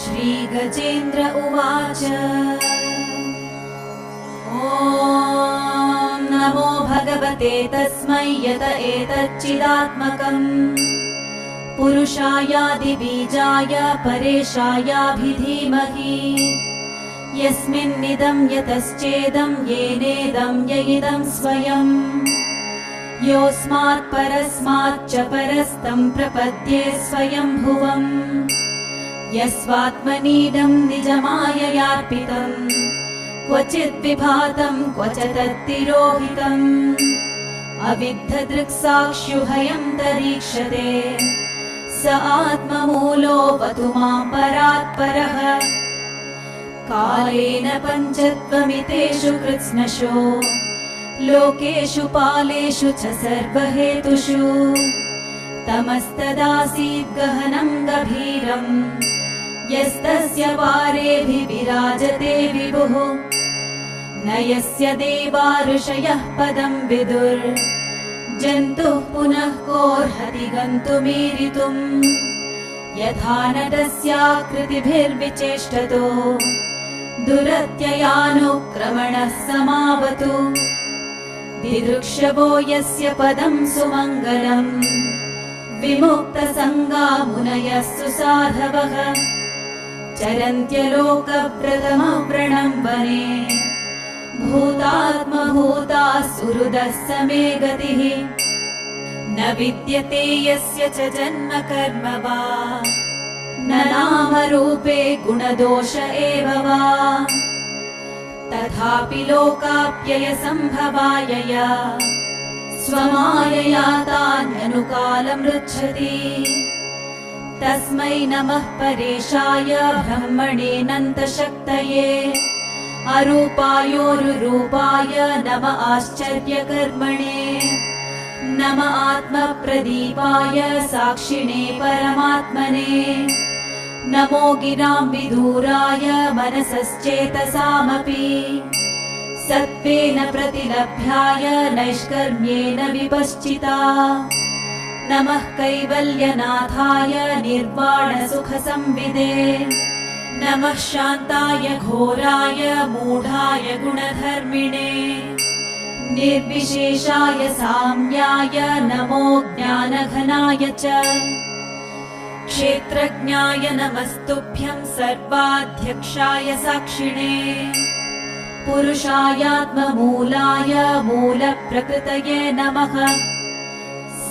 श्री गजेन्द्र उवाच। ॐ नमो भगवते तस्मै यत एतच्चिदात्मकम् पुरुषायादिबीजाय परेशायाभिधीमहि यस्मिन्निदं यतश्चेदं येनेदं य इदं स्वयं योऽस्मात् परस्माच्च परस्तं प्रपद्ये स्वयंभुवम् यस्वात्मनीडं निजमाययार्पितं क्वचित् विभातं क्वच तत्तिरोहितम् अविद्धदृक्साक्ष्युभयं तरीक्षते स आत्ममूलोऽवतु मां परात्परः कालेन पञ्चत्वमितेषु कृत्स्नशो लोकेषु पालेषु च सर्वहेतुषु तमस्तदासीत् गहनं गभीरम् यस्तस्य वारेऽभिविराजते विभुः न यस्य देवा ऋषयः पदं विदुर् जन्तुः पुनः कोऽर्हति गन्तुमीरितुम् यथा नटस्याकृतिभिर्विचेष्टतो दुरत्ययानुक्रमणः समावतु दिदृक्षवो यस्य पदं सुमङ्गलम् विमुक्तसङ्गा मुनयः सुसाधवः चरन्त्यलोकप्रथमव्रणं वने भूतात्मभूता सुहृदः समे गतिः न विद्यते यस्य च जन्म कर्म वा न नामरूपे गुणदोष एव वा तथापि लोकाप्ययसम्भवायया स्वमायया तान्यनुकालमृच्छति तस्मै नमः परेशाय ब्रह्मणेऽनन्तशक्तये अरूपायोरुरूपाय नम आश्चर्यकर्मणे नम आत्मप्रदीपाय साक्षिणे परमात्मने नमो गिरां विदूराय मनसश्चेतसामपि सत्त्वेन प्रतिलभ्याय नैष्कर्म्येन विपश्चिता नमः कैवल्यनाथाय निर्वाणसुखसंविदे नमः शान्ताय घोराय मूढाय गुणधर्मिणे निर्विशेषाय साम्याय नमो ज्ञानघनाय च क्षेत्रज्ञाय नमस्तुभ्यं सर्वाध्यक्षाय साक्षिणे पुरुषायात्ममूलाय मूलप्रकृतये नमः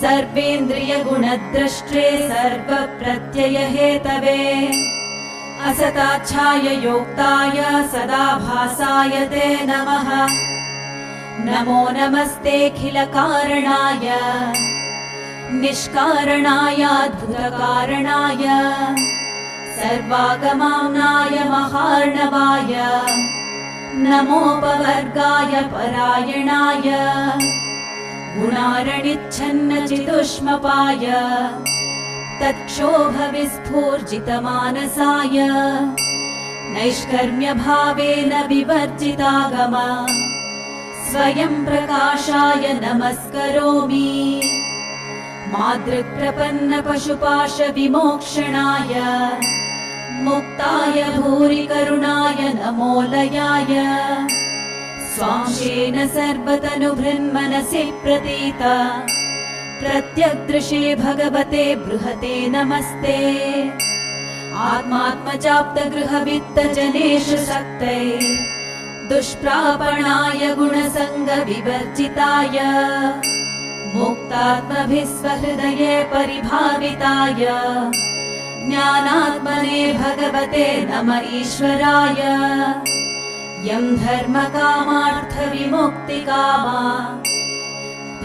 सर्वेन्द्रियगुणद्रष्ट्रे सर्वप्रत्ययहेतवे असताच्छाय योक्ताय सदाभासाय ते नमः नमो नमस्तेऽखिलकारणाय निष्कारणायाद्भुतकारणाय सर्वागमाम्नाय महार्णवाय नमोपवर्गाय परायणाय गुणारणिच्छन्नचिदुष्मपाय तत्क्षोभविस्फूर्जितमानसाय नैष्कर्म्यभावेन विवर्जितागम स्वयं प्रकाशाय नमस्करोमि मातृप्रपन्नपशुपाशविमोक्षणाय मुक्ताय भूरिकरुणाय नमोलयाय स्वांशेन सर्वतनुभृन्मनसि प्रतीता प्रत्यग्दृशे भगवते बृहते नमस्ते आत्मात्मजाप्तगृहवित्तजनेषु सक्तै दुष्प्रापणाय गुणसङ्गविवर्जिताय मुक्तात्मभिस्वहृदये परिभाविताय ज्ञानात्मने भगवते नम ईश्वराय यं धर्मकामार्थविमुक्तिकामा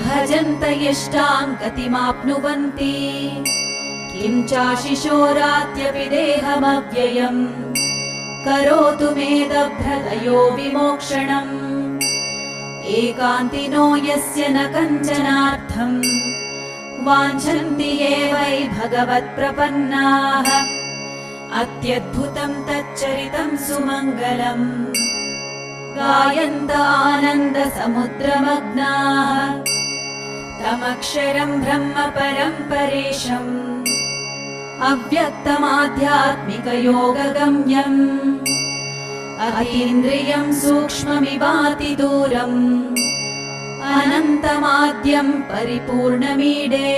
भजन्त इष्टां गतिमाप्नुवन्ति किं चाशिशोरात्यपि देहमव्ययम् करोतु मेदभ्रदयो विमोक्षणम् एकान्तिनो यस्य न कञ्चनार्थम् वाञ्छन्ति ये वै भगवत्प्रपन्नाः अत्यद्भुतं तच्चरितं सुमङ्गलम् गायन्त आनन्दसमुद्रमग्नाः तमक्षरं ब्रह्म परं परेशम् अव्यक्तमाध्यात्मिकयोगगम्यम् अतीन्द्रियं सूक्ष्ममिवातिदूरम् अनन्तमाद्यं परिपूर्णमीडे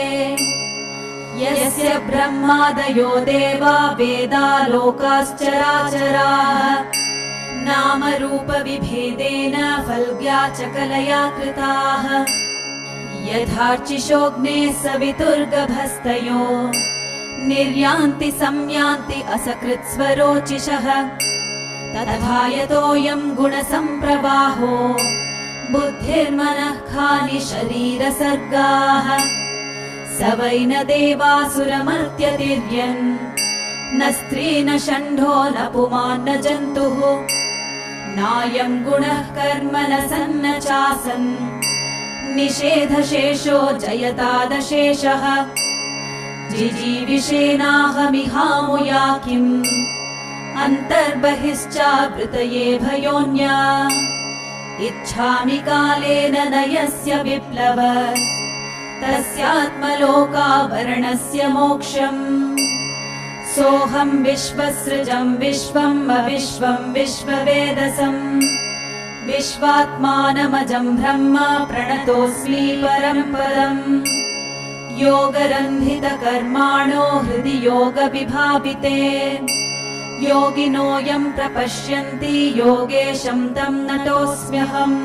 यस्य ब्रह्मादयो देवा वेदा लोकाश्चराचराः नामरूपविभेदेन फल्ग्याचकलया कृताः यथार्चिषोऽग्ने सवितुर्गभस्तयो निर्यान्ति संयान्ति असकृत्स्वरोचिषः तथा यतोऽयं गुणसम्प्रवाहो बुद्धिर्मनः खानि शरीरसर्गाः स वै न देवासुरमर्त्यतिर्यन् न स्त्री न षण्ढो न पुमान् न जन्तुः नायं गुणः कर्म न सन्न चासन् निषेधशेषो जयतादशेषः जिजीविषेणाहमिहामुया किम् अन्तर्बहिश्चावृतये भयोऽन्या इच्छामि कालेन न यस्य विप्लव तस्यात्मलोकावरणस्य मोक्षम् सोऽहं विश्वसृजं विश्वम् अविश्वं विश्ववेदसम् विश्वात्मानमजं ब्रह्म प्रणतोऽस्मि परं पदम् योगरन्धितकर्माणो हृदि योगविभाविते योगिनो यं प्रपश्यन्ति योगेशं तं नतोऽस्म्यहम्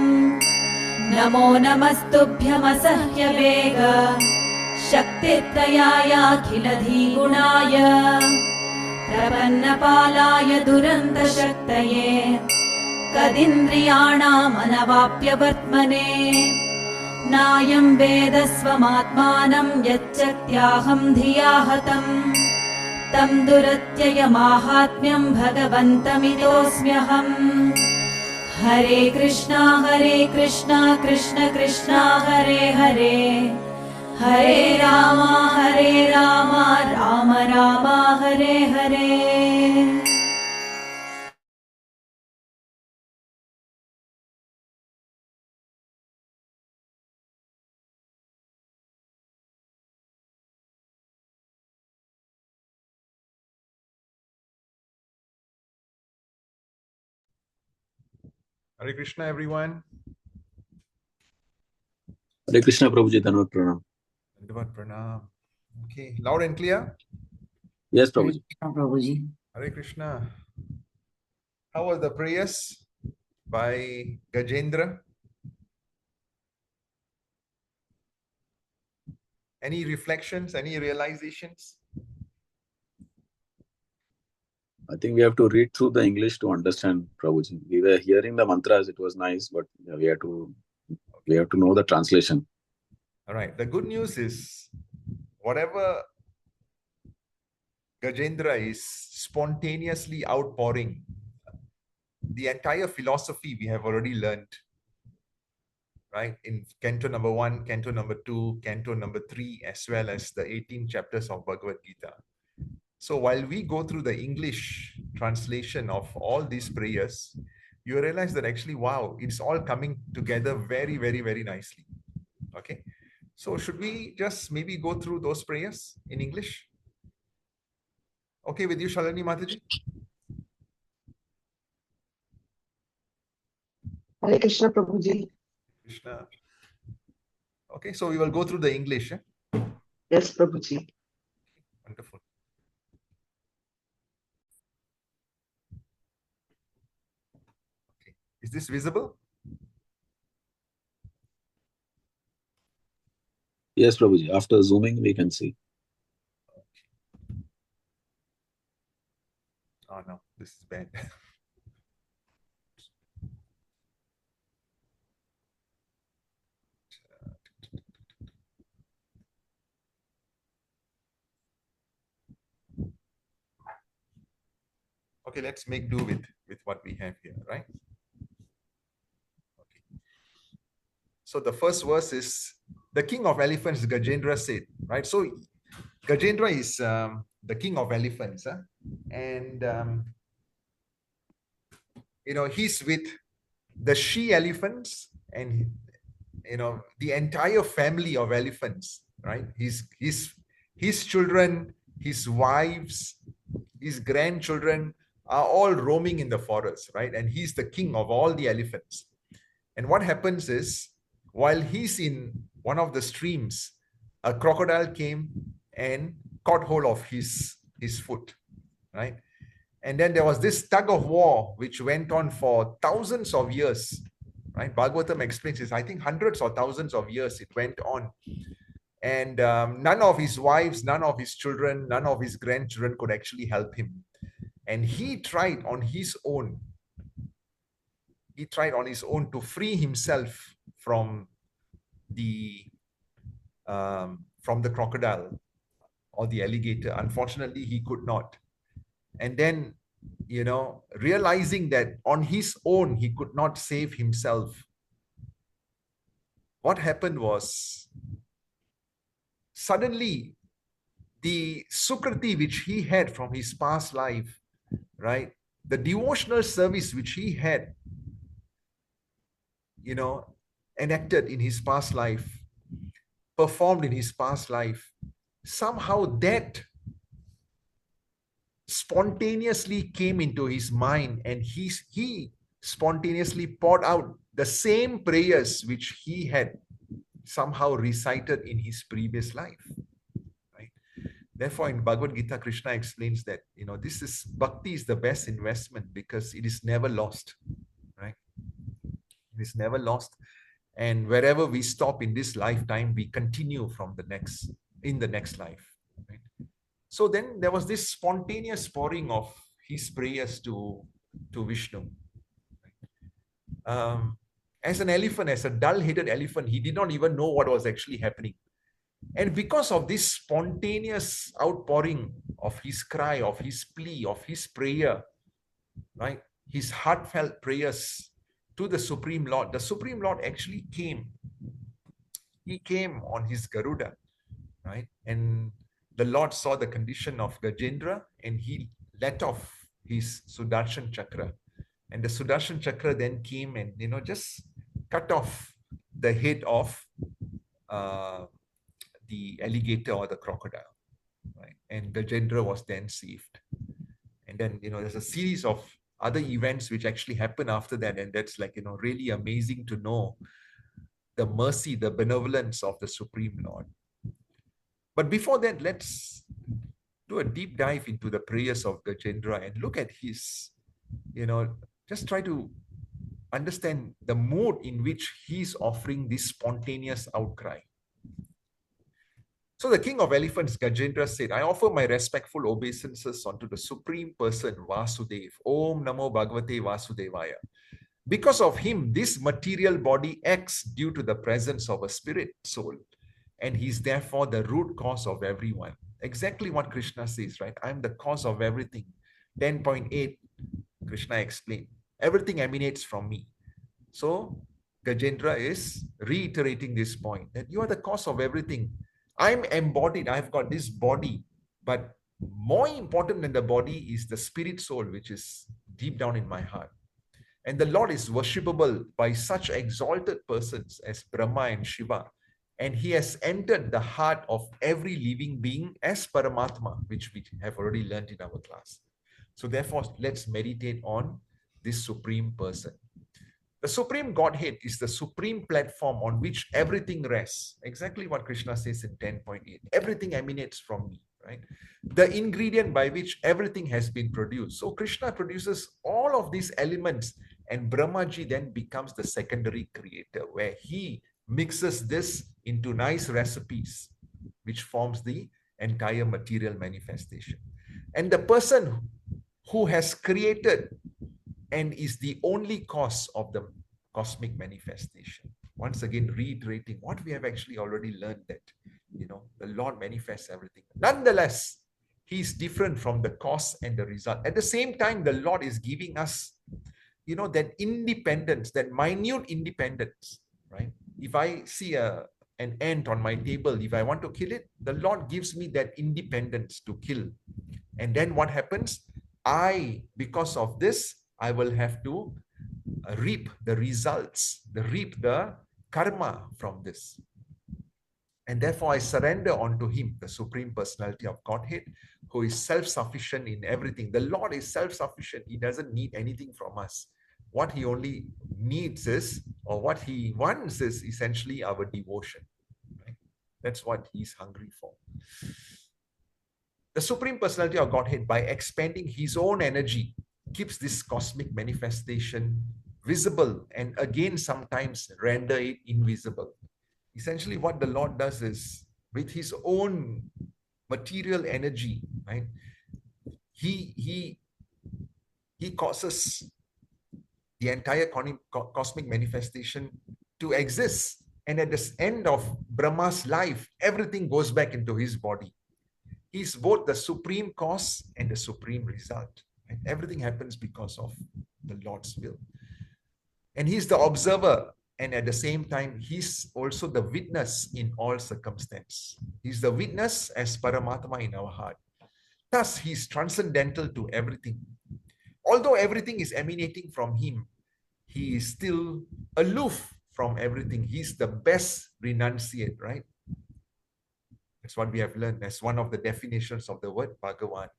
नमो नमस्तुभ्यमसह्यवेग शक्तित्रयायाखिलधीगुणाय प्रपन्नपालाय दुरन्तशक्तये कदिन्द्रियाणामनवाप्यवर्त्मने नायं वेद स्वमात्मानं यच्चक्त्याहं धिया हतम् तं दुरत्ययमाहात्म्यं भगवन्तमितोऽस्म्यहम् हरे Krishna Krishna Krishna Hare Hare Hare Ram Ram Ram Hare Hare Hare Krishna, everyone. Hare Krishna, Prabhuji. Dhanavad Pranam. Dhanavad Pranam. Okay, loud and clear? Yes, Prabhuji. Prabhuji. Hare Krishna. How was the prayers by Gajendra? Any reflections, any realizations? I think we have to read through the English to understand, Prabhuji. We were hearing the mantras, it was nice, but we have to know the translation. All right. The good news is, whatever Gajendra is spontaneously outpouring, the entire philosophy we have already learned, right? In Canto number 1, Canto number 2, Canto number 3, as well as the 18 chapters of Bhagavad Gita. So while we go through the English translation of all these prayers, you realize that actually, wow, it's all coming together very, very, very nicely. Okay. So should we just maybe go through those prayers in English? Okay with you, Shalini Mataji? Hare Krishna, Prabhuji. Krishna. Okay, so we will go through the English. Yes, Prabhuji. Wonderful. Okay. Is this visible? Yes, Prabhuji. After zooming, we can see. Oh no, this is bad. Okay, let's make do with what we have here, right? Okay. So the first verse is, the king of elephants, Gajendra said, right? So Gajendra is the king of elephants, huh? And he's with the she elephants and the entire family of elephants, right? His children, his wives, his grandchildren are all roaming in the forest, right? And he's the king of all the elephants. And what happens is, while he's in one of the streams, a crocodile came and caught hold of his foot, right? And then there was this tug of war which went on for thousands of years, right? Bhagavatam explains this, I think hundreds or thousands of years it went on. And none of his wives, none of his children, none of his grandchildren could actually help him. And he tried on his own. He tried on his own to free himself from the crocodile or the alligator. Unfortunately, he could not. And then, realizing that on his own, he could not save himself, what happened was, suddenly, the Sukriti which he had from his past life, right? The devotional service which he had, enacted in his past life, performed in his past life, somehow that spontaneously came into his mind, and he spontaneously poured out the same prayers which he had somehow recited in his previous life, right? Therefore, in Bhagavad Gita, Krishna explains that, this is bhakti is the best investment because it is never lost, right? It is never lost. And wherever we stop in this lifetime, we continue in the next life, right? So then there was this spontaneous pouring of his prayers to Vishnu. As an elephant, as a dull-headed elephant, he did not even know what was actually happening. And because of this spontaneous outpouring of his cry, of his plea, of his prayer, right, his heartfelt prayers to the Supreme Lord actually came. He came on his Garuda, right? And the Lord saw the condition of Gajendra and he let off his Sudarshana Chakra. And the Sudarshana Chakra then came and, just cut off the head of the alligator or the crocodile, right? And Gajendra was then saved. And then, there's a series of other events which actually happen after that. And that's like, really amazing to know the mercy, the benevolence of the Supreme Lord. But before that, let's do a deep dive into the prayers of Gajendra and look at his, just try to understand the mood in which he's offering this spontaneous outcry. So the king of elephants, Gajendra, said, I offer my respectful obeisances unto the Supreme Person, Vasudev. Om Namo Bhagavate Vasudevaya. Because of him, this material body acts due to the presence of a spirit soul. And he's therefore the root cause of everyone. Exactly what Krishna says, right? I'm the cause of everything. 10.8, Krishna explained. Everything emanates from me. So Gajendra is reiterating this point, that you are the cause of everything. I'm embodied. I've got this body. But more important than the body is the spirit soul, which is deep down in my heart. And the Lord is worshipable by such exalted persons as Brahma and Shiva. And he has entered the heart of every living being as Paramatma, which we have already learned in our class. So therefore, let's meditate on this Supreme Person. The Supreme Godhead is the supreme platform on which everything rests. Exactly what Krishna says in 10.8. Everything emanates from me, right? The ingredient by which everything has been produced. So Krishna produces all of these elements and Brahmaji then becomes the secondary creator, where he mixes this into nice recipes, which forms the entire material manifestation. And the person who has created and is the only cause of the cosmic manifestation. Once again, reiterating what we have actually already learned, that, the Lord manifests everything. Nonetheless, he is different from the cause and the result. At the same time, the Lord is giving us, that independence, that minute independence, right? If I see an ant on my table, if I want to kill it, the Lord gives me that independence to kill. And then what happens? Because of this, I will have to reap the results, reap the karma from this. And therefore, I surrender unto him, the Supreme Personality of Godhead, who is self-sufficient in everything. The Lord is self-sufficient. He doesn't need anything from us. What he only needs is, or what he wants is essentially our devotion. Right? That's what he's hungry for. The Supreme Personality of Godhead, by expanding his own energy, keeps this cosmic manifestation visible and again sometimes render it invisible. Essentially, what the Lord does is, with his own material energy, right? He causes the entire cosmic manifestation to exist. And at the end of Brahma's life, everything goes back into his body. He's both the supreme cause and the supreme result. Right? Everything happens because of the Lord's will. And he's the observer. And at the same time, he's also the witness in all circumstance. He's the witness as Paramatma in our heart. Thus, he's transcendental to everything. Although everything is emanating from him, he is still aloof from everything. He's the best renunciate, right? That's what we have learned as one of the definitions of the word Bhagavan.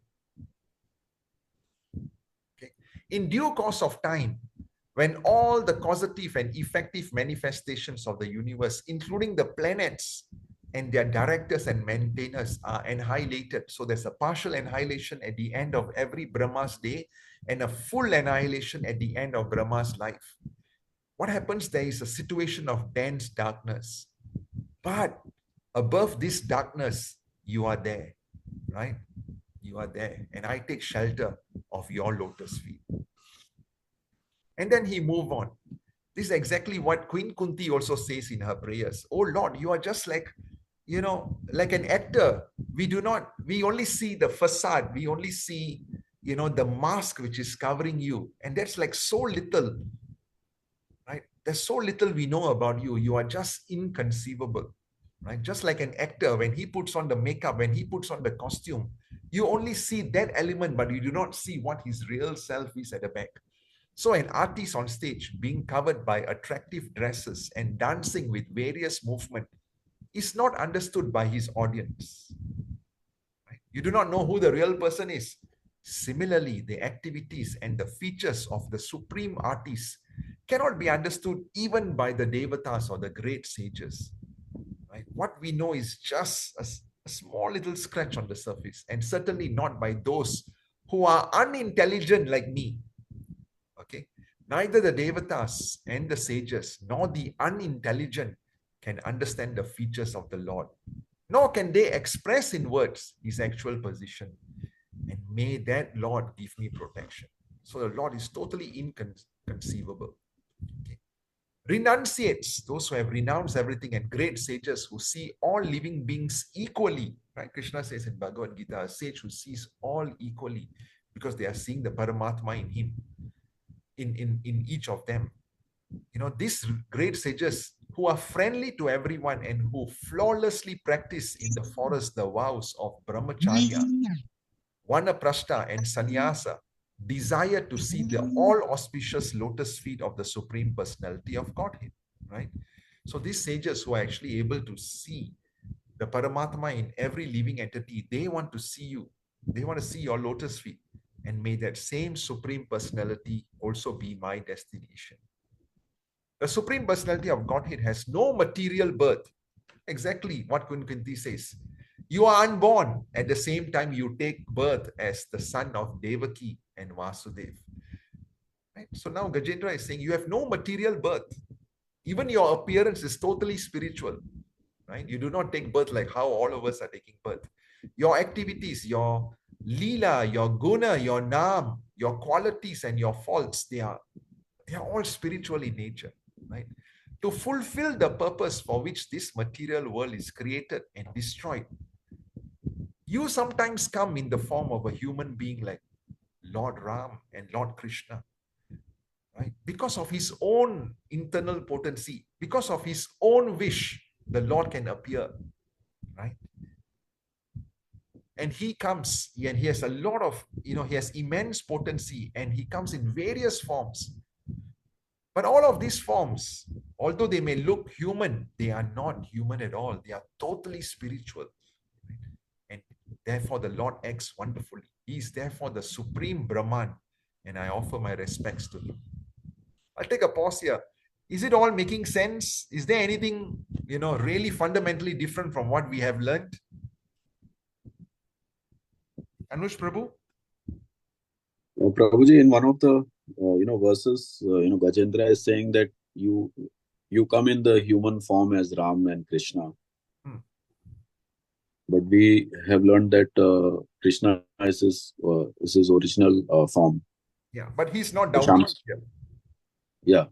Okay. In due course of time, when all the causative and effective manifestations of the universe, including the planets and their directors and maintainers, are annihilated. So there's a partial annihilation at the end of every Brahma's day and a full annihilation at the end of Brahma's life. What happens? There is a situation of dense darkness. But above this darkness, you are there, right? You are there. And I take shelter of your lotus feet. And then he moved on. This is exactly what Queen Kunti also says in her prayers. Oh Lord, you are just like, like an actor. We only see the facade. We only see, the mask which is covering you. And that's like so little, right? There's so little we know about you. You are just inconceivable, right? Just like an actor, when he puts on the makeup, when he puts on the costume, you only see that element, but you do not see what his real self is at the back. So an artist on stage being covered by attractive dresses and dancing with various movements is not understood by his audience. Right? You do not know who the real person is. Similarly, the activities and the features of the supreme artist cannot be understood even by the devatas or the great sages. Right? What we know is just a small little scratch on the surface, and certainly not by those who are unintelligent like me. Okay, neither the devatas and the sages nor the unintelligent can understand the features of the Lord, nor can they express in words his actual position. And may that Lord give me protection. So the Lord is totally inconceivable. Okay. Renunciates, those who have renounced everything, and great sages who see all living beings equally. Right? Krishna says in Bhagavad Gita, a sage who sees all equally because they are seeing the Paramatma in him. In each of them. These great sages who are friendly to everyone and who flawlessly practice in the forest the vows of brahmacharya, vanaprastha and sannyasa, desire to see the all auspicious lotus feet of the Supreme Personality of Godhead, right? So these sages who are actually able to see the Paramatma in every living entity, they want to see you. They want to see your lotus feet. And may that same Supreme Personality also be my destination. The Supreme Personality of Godhead has no material birth. Exactly what Queen Kunti says. You are unborn. At the same time, you take birth as the son of Devaki and Vasudev. Right? So now Gajendra is saying you have no material birth. Even your appearance is totally spiritual. Right? You do not take birth like how all of us are taking birth. Your activities, your Leela, your guna, your naam, your qualities and your faults, they are all spiritual in nature, right? To fulfill the purpose for which this material world is created and destroyed, you sometimes come in the form of a human being like Lord Ram and Lord Krishna, right? Because of his own internal potency, because of his own wish, the Lord can appear, right? And he comes, and he has a lot of, he has immense potency, and he comes in various forms. But all of these forms Although they may look human, they are not human at all. They are totally spiritual. And therefore, the Lord acts wonderfully. He is therefore the supreme Brahman, and I offer my respects to him. I'll take a pause here. Is it all making sense? Is there anything, really fundamentally different from what we have learned? Anush Prabhu? Prabhuji, in one of the verses, Gajendra is saying that you come in the human form as Ram and Krishna. But we have learned that Krishna is his original form. Yeah, but he's not doubting it here. Yeah.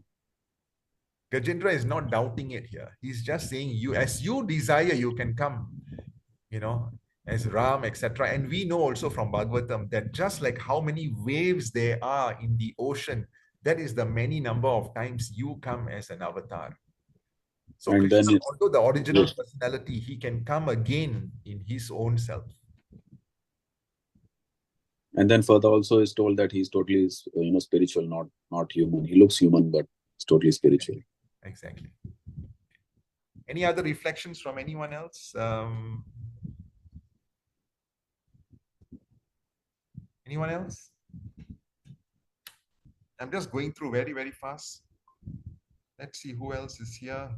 Gajendra is not doubting it here. He's just saying, as you desire, you can come, as Ram, etc. And we know also from Bhagavatam that just like how many waves there are in the ocean, that is the many number of times you come as an avatar. So And Krishna, then although the original personality, he can come again in his own self. And then further also is told that he's totally spiritual, not human. He looks human, but it's totally spiritual. Exactly. Any other reflections from anyone else? Anyone else? I'm just going through very, very fast. Let's see who else is here.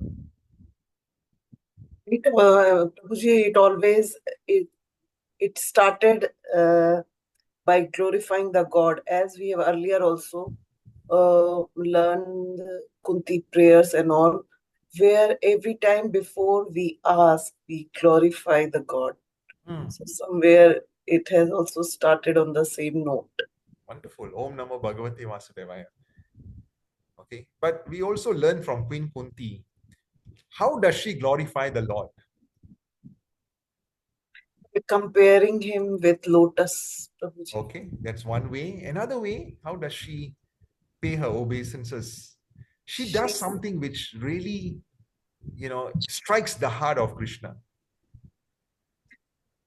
It started by glorifying the God, as we have earlier also learned Kunti prayers and all, where every time before we ask, we glorify the God. So somewhere it has also started on the same note. Wonderful. Om Namo Bhagavate Vasudevaya. Okay. But we also learn from Queen Kunti. How does she glorify the Lord? Comparing him with lotus. Okay, that's one way. Another way, how does she pay her obeisances? She does something which really, strikes the heart of Krishna.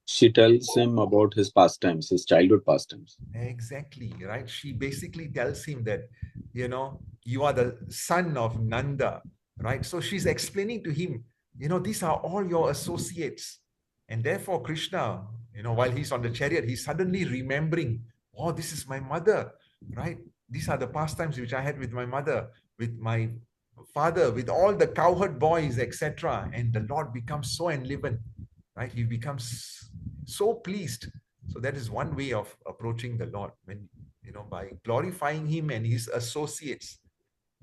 She tells him about his pastimes, his childhood pastimes. Exactly, right? She basically tells him that, you are the son of Nanda, right? So she's explaining to him, these are all your associates. And therefore, Krishna, while he's on the chariot, he's suddenly remembering, oh, this is my mother, right? These are the pastimes which I had with my mother, with my father, with all the cowherd boys, etc. And the Lord becomes so enlivened, right? He becomes so pleased. So that is one way of approaching the Lord, when, by glorifying him and his associates.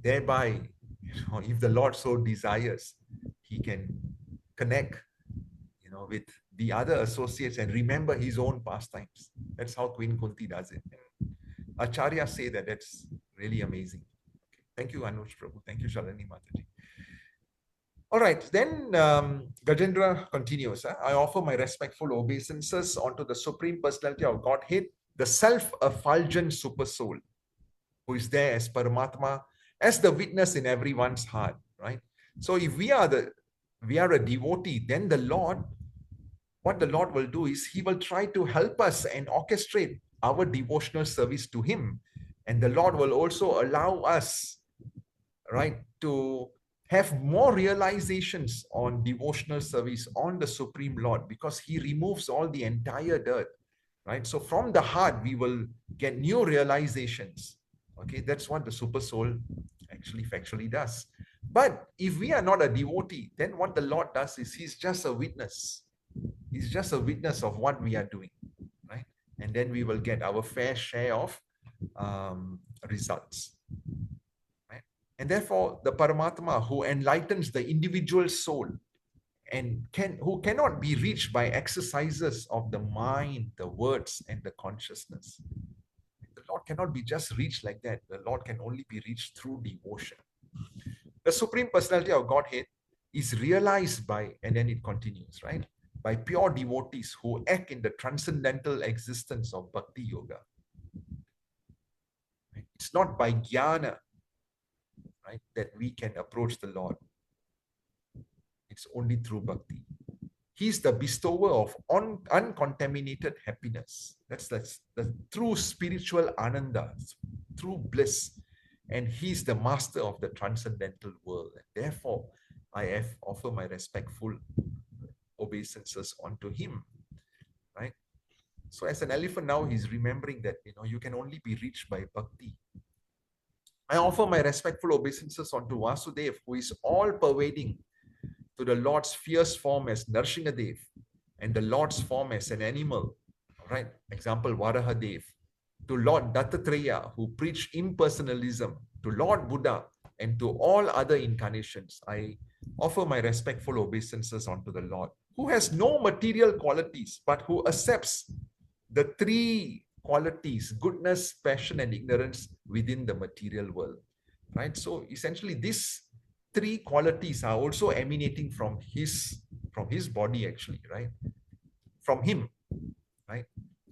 Thereby, if the Lord so desires, he can connect with the other associates and remember his own pastimes. That's how Queen Kunti does it. And Acharyas say that that's really amazing. Okay. Thank you, Anuj Prabhu. Thank you, Shalini Mataji. All right, then Gajendra continues. I offer my respectful obeisances unto the Supreme Personality of Godhead, the self-effulgent super soul, who is there as Paramatma, as the witness in everyone's heart, right? So if we are a devotee, then the Lord, what the Lord will do is he will try to help us and orchestrate our devotional service to him. And the Lord will also allow us, right, to have more realizations on devotional service on the Supreme Lord, because he removes all the entire dirt, right? So from the heart, we will get new realizations. Okay, that's what the super soul actually factually does. But if we are not a devotee, then what the Lord does is he's just a witness. He's just a witness of what we are doing, right? And then we will get our fair share of results, right? And therefore, the Paramatma, who enlightens the individual soul and who cannot be reached by exercises of the mind, the words, and the consciousness. The Lord cannot be just reached like that. The Lord can only be reached through devotion. The Supreme Personality of Godhead is realized by, and then it continues, right? By pure devotees who act in the transcendental existence of Bhakti Yoga. It's not by jnana, right, that we can approach the Lord. It's only through bhakti. He's the bestower of uncontaminated happiness. That's the true spiritual ananda, true bliss. and he's the master of the transcendental world. And therefore, I offer my respectful obeisances unto him, right? So as an elephant now, he's remembering that, you can only be reached by bhakti. I offer my respectful obeisances unto Vasudeva, who is all-pervading, to the Lord's fierce form as Narsinghadev, and the Lord's form as an animal, right? Example, Varahadev. To Lord Dattatreya, who preached impersonalism, to Lord Buddha, and to all other incarnations, I offer my respectful obeisances unto the Lord, who has no material qualities, but who accepts the three qualities, goodness, passion, and ignorance within the material world, right? So essentially, these three qualities are also emanating from his body, actually, right? From him, right?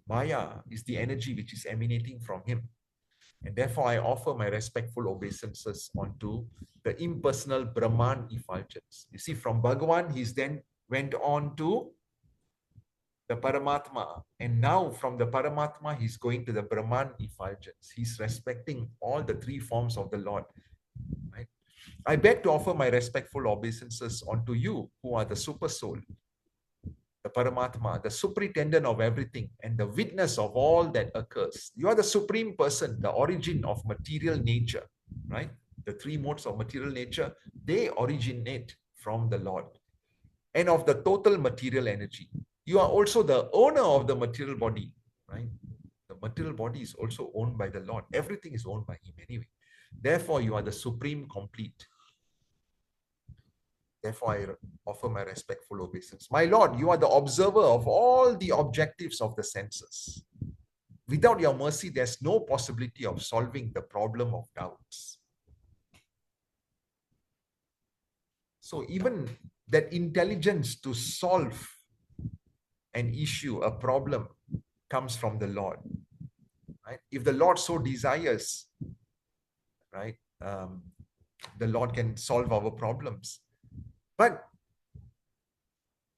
Maya is the energy which is emanating from him. And therefore, I offer my respectful obeisances unto the impersonal Brahman effulgence. You see, from Bhagavan, he's then went on to the Paramatma. And now from the Paramatma, he's going to the Brahman effulgence. He's respecting all the three forms of the Lord. Right? I beg to offer my respectful obeisances unto you, who are the super soul, the Paramatma, the superintendent of everything, and the witness of all that occurs. You are the supreme person, the origin of material nature, right? The three modes of material nature, they originate from the Lord and of the total material energy. You are also the owner of the material body, right? The material body is also owned by the Lord. Everything is owned by him anyway. Therefore, you are the supreme complete. Therefore, I offer my respectful obeisance. My Lord, you are the observer of all the objectives of the senses. Without your mercy, there's no possibility of solving the problem of doubts. So even that intelligence to solve an issue, a problem, comes from the Lord. Right? If the Lord so desires, right, the Lord can solve our problems. But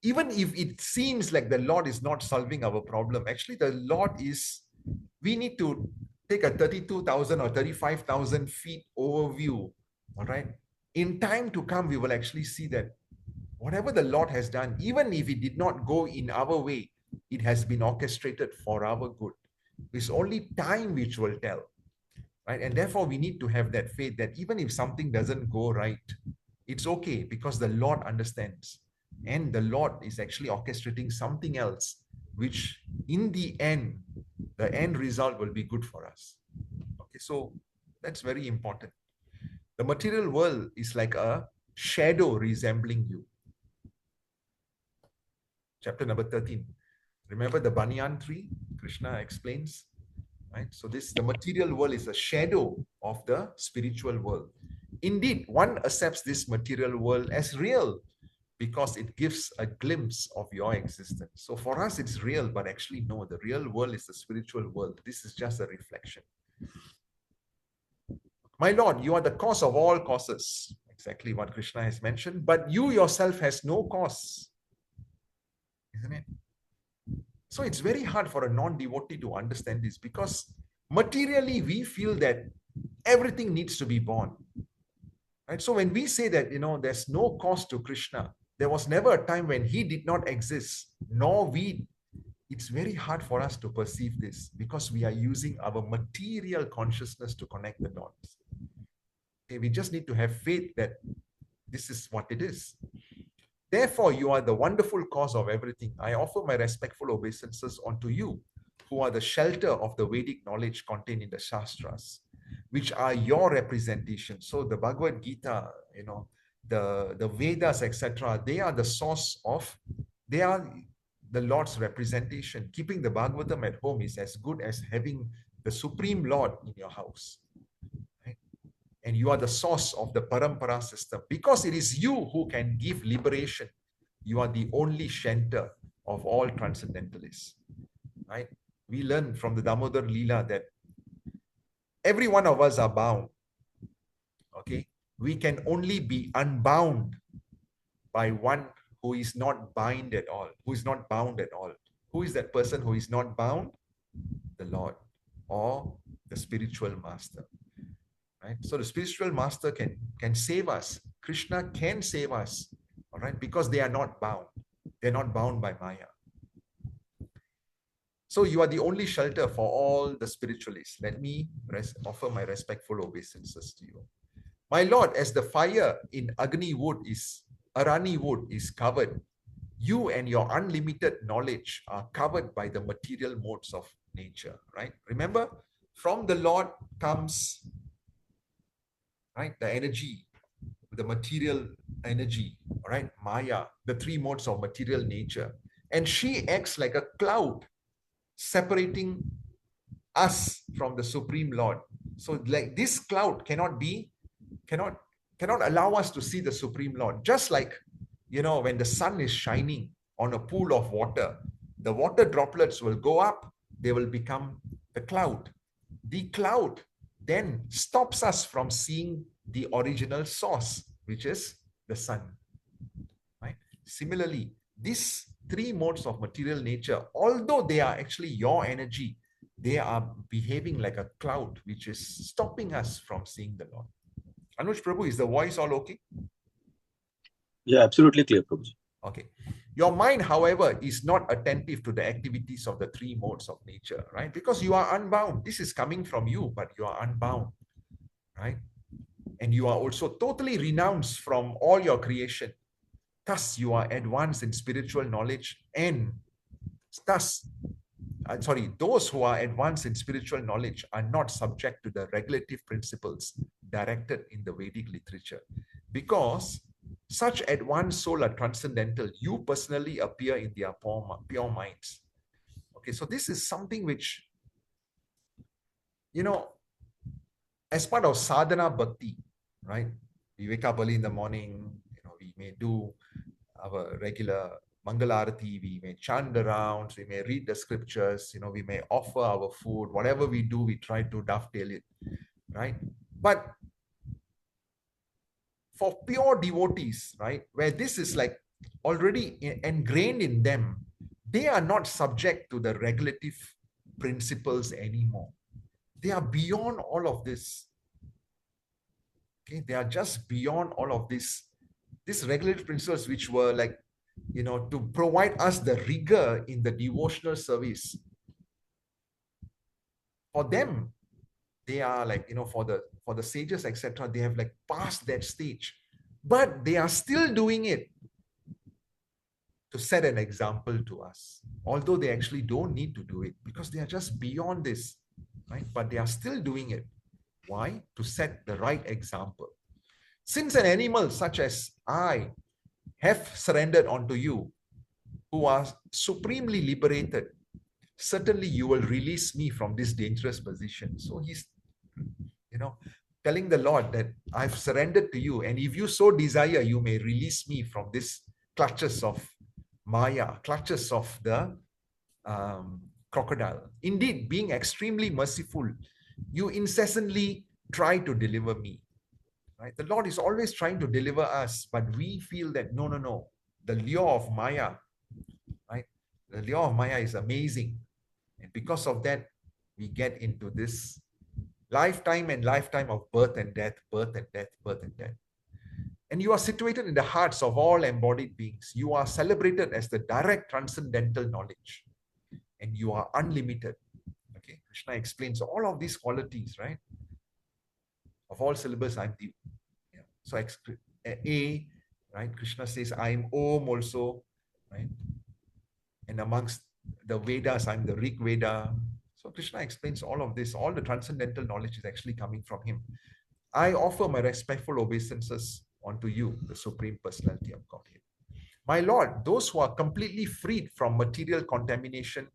even if it seems like the Lord is not solving our problem, actually the Lord is, we need to take a 32,000 or 35,000 feet overview, all right? In time to come, we will actually see that whatever the Lord has done, even if it did not go in our way, it has been orchestrated for our good. It's only time which will tell, right? And therefore, we need to have that faith that even if something doesn't go right, it's okay because the Lord understands. And the Lord is actually orchestrating something else, which in the end result will be good for us. Okay, so that's very important. The material world is like a shadow resembling you. Chapter number 13. Remember the banyan tree? Krishna explains, right? So the material world is a shadow of the spiritual world. Indeed, one accepts this material world as real because it gives a glimpse of your existence. So for us, it's real, but actually, no, the real world is the spiritual world. This is just a reflection. My Lord, you are the cause of all causes. Exactly what Krishna has mentioned, but you yourself has no cause. Isn't it? So it's very hard for a non-devotee to understand this because materially we feel that everything needs to be born. Right? So when we say that, there's no cause to Krishna, there was never a time when he did not exist, nor we. It's very hard for us to perceive this because we are using our material consciousness to connect the dots. Okay, we just need to have faith that this is what it is. Therefore, you are the wonderful cause of everything. I offer my respectful obeisances unto you, who are the shelter of the Vedic knowledge contained in the Shastras, which are your representation. So the Bhagavad Gita, the Vedas, etc., they are the source of, they are the Lord's representation. Keeping the Bhagavatam at home is as good as having the Supreme Lord in your house. And you are the source of the parampara system because it is you who can give liberation. You are the only shelter of all transcendentalists, right? We learn from the Damodar Leela that every one of us are bound, okay? We can only be unbound by one who is not bound at all, who is not bound at all. Who is that person who is not bound? The Lord or the spiritual master. right? So the spiritual master can save us. Krishna can save us, all right, because they are not bound. They're not bound by Maya. So you are the only shelter for all the spiritualists. Let me offer my respectful obeisances to you. My Lord, as the fire in Agni wood Arani wood is covered, you and your unlimited knowledge are covered by the material modes of nature, right? Remember, from the Lord comes, right, the energy, the material energy, right? Maya, the three modes of material nature. And she acts like a cloud separating us from the Supreme Lord. So like this cloud cannot allow us to see the Supreme Lord. Just like, when the sun is shining on a pool of water, the water droplets will go up, they will become the cloud. The cloud then stops us from seeing the original source, which is the sun. Right? Similarly, these three modes of material nature, although they are actually your energy, they are behaving like a cloud, which is stopping us from seeing the Lord. Anuj Prabhu, is the voice all okay? Yeah, absolutely clear, Prabhuji. Okay. Your mind, however, is not attentive to the activities of the three modes of nature, right? Because you are unbound. This is coming from you, but you are unbound, right? And you are also totally renounced from all your creation. Thus, you are advanced in spiritual knowledge, and those who are advanced in spiritual knowledge are not subject to the regulative principles directed in the Vedic literature. Because such advanced soul are transcendental, you personally appear in their pure minds. Okay, so this is something which, as part of sadhana bhakti, right? We wake up early in the morning, we may do our regular Mangalarati, we may chant the rounds, we may read the scriptures, we may offer our food, whatever we do, we try to dovetail it, right? But for pure devotees, right, where this is like already ingrained in them, they are not subject to the regulative principles anymore. They are beyond all of this. Okay, they are just beyond all of this. These regulative principles which were like, to provide us the rigor in the devotional service. For them, they are like, for the sages, etc., they have like passed that stage. But they are still doing it to set an example to us. Although they actually don't need to do it because they are just beyond this, right? But they are still doing it. Why? To set the right example. Since an animal such as I have surrendered unto you, who are supremely liberated, certainly you will release me from this dangerous position. So he's, telling the Lord that I've surrendered to you, and if you so desire, you may release me from this clutches of Maya, clutches of the crocodile. Indeed, being extremely merciful, you incessantly try to deliver me. Right? The Lord is always trying to deliver us, but we feel that no. The lure of Maya, right? The lure of Maya is amazing. And because of that, we get into this lifetime and lifetime of birth and death, birth and death, birth and death. And you are situated in the hearts of all embodied beings. You are celebrated as the direct transcendental knowledge. And you are unlimited. Okay, Krishna explains all of these qualities, right? Of all syllables, I'm the. Yeah. So A, right? Krishna says, I am Om also, right? And amongst the Vedas, I'm the Rig Veda. So Krishna explains all of this. All the transcendental knowledge is actually coming from him. I offer my respectful obeisances unto you, the Supreme Personality of Godhead. My Lord, those who are completely freed from material contamination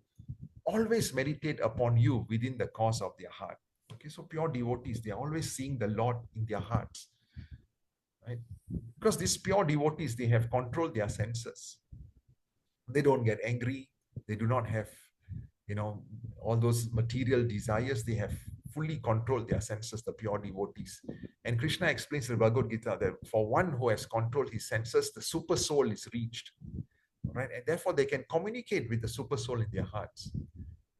always meditate upon you within the cause of their heart. Okay, so pure devotees, they are always seeing the Lord in their hearts. Right? Because these pure devotees, they have controlled their senses. They don't get angry. They do not have, all those material desires. They have fully controlled their senses, the pure devotees. And Krishna explains in the Bhagavad Gita that for one who has controlled his senses, the super soul is reached. Right? And therefore, they can communicate with the super soul in their hearts.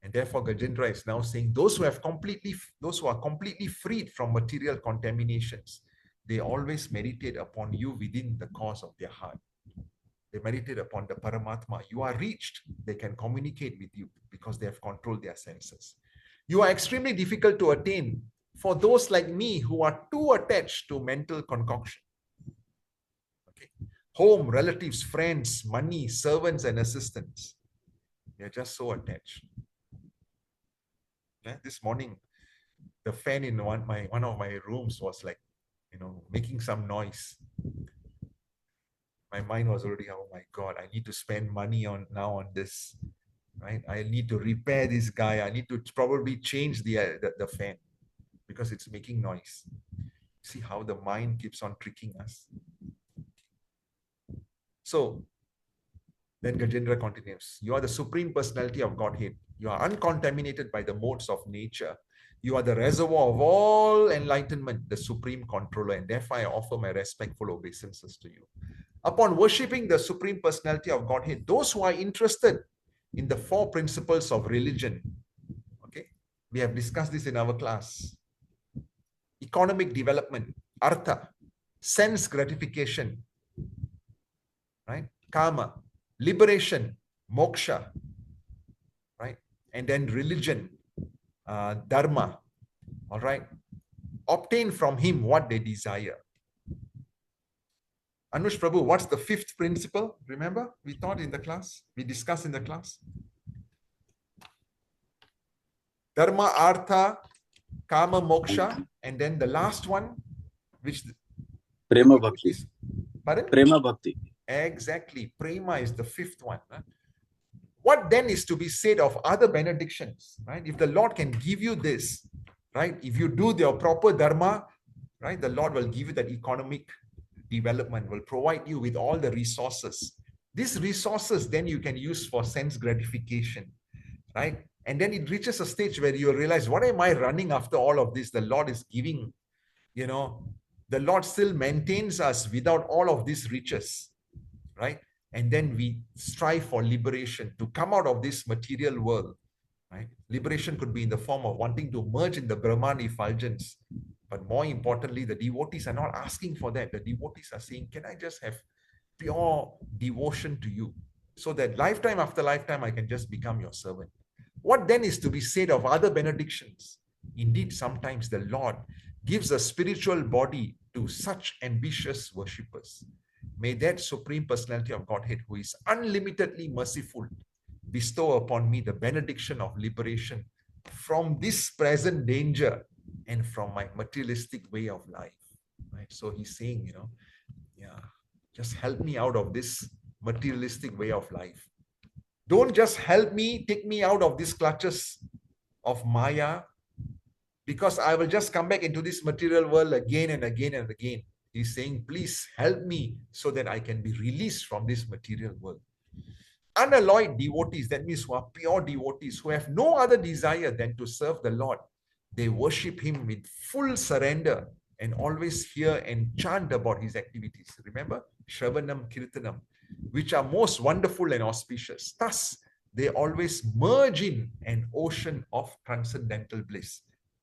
And therefore, Gajendra is now saying those who are completely freed from material contaminations, they always meditate upon you within the cause of their heart. They meditate upon the Paramatma. You are reached. They can communicate with you because they have controlled their senses. You are extremely difficult to attain for those like me who are too attached to mental concoction. Okay. Home, relatives, friends, money, servants, and assistants. They're just so attached. Yeah? This morning, the fan in one of my rooms was like, making some noise. My mind was already, oh my God, I need to spend money on this, right? I need to repair this guy. I need to probably change the fan because it's making noise. See how the mind keeps on tricking us. So then Gajendra continues, you are the Supreme Personality of Godhead. You are uncontaminated by the modes of nature. You are the reservoir of all enlightenment, the Supreme Controller, and therefore I offer my respectful obeisances to you. Upon worshipping the Supreme Personality of Godhead, those who are interested in the 4 principles of religion, okay, we have discussed this in our class. Economic development, artha, sense gratification, right? Karma, liberation, moksha, right? And then religion, dharma, all right? Obtain from him what they desire. Anush Prabhu, what's the 5th principle? Remember, we taught in the class, we discussed in the class. Dharma, artha, kama, moksha, and then the last one, which Prema Bhakti. Pardon? Prema Bhakti. Exactly. Prema is the 5th one. Huh? What then is to be said of other benedictions, right? If the Lord can give you this, right? If you do the proper dharma, right? The Lord will give you that economic development, will provide you with all the resources. These resources then you can use for sense gratification, right? And then it reaches a stage where you realize, what am I running after all of this? The Lord is giving, the Lord still maintains us without all of these riches, right? And then we strive for liberation to come out of this material world, right? Liberation could be in the form of wanting to merge in the Brahman effulgence. But more importantly, the devotees are not asking for that. The devotees are saying, can I just have pure devotion to you so that lifetime after lifetime, I can just become your servant? What then is to be said of other benedictions? Indeed, sometimes the Lord gives a spiritual body to such ambitious worshippers. May that Supreme Personality of Godhead, who is unlimitedly merciful, bestow upon me the benediction of liberation from this present danger and from my materialistic way of life. Right? So he's saying, just help me out of this materialistic way of life. Don't just help me, take me out of these clutches of Maya, because I will just come back into this material world again and again and again. He's saying, please help me so that I can be released from this material world. Unalloyed devotees, that means who are pure devotees, who have no other desire than to serve the Lord. They worship him with full surrender and always hear and chant about his activities. Remember, Shravanam, Kirtanam, which are most wonderful and auspicious. Thus, they always merge in an ocean of transcendental bliss.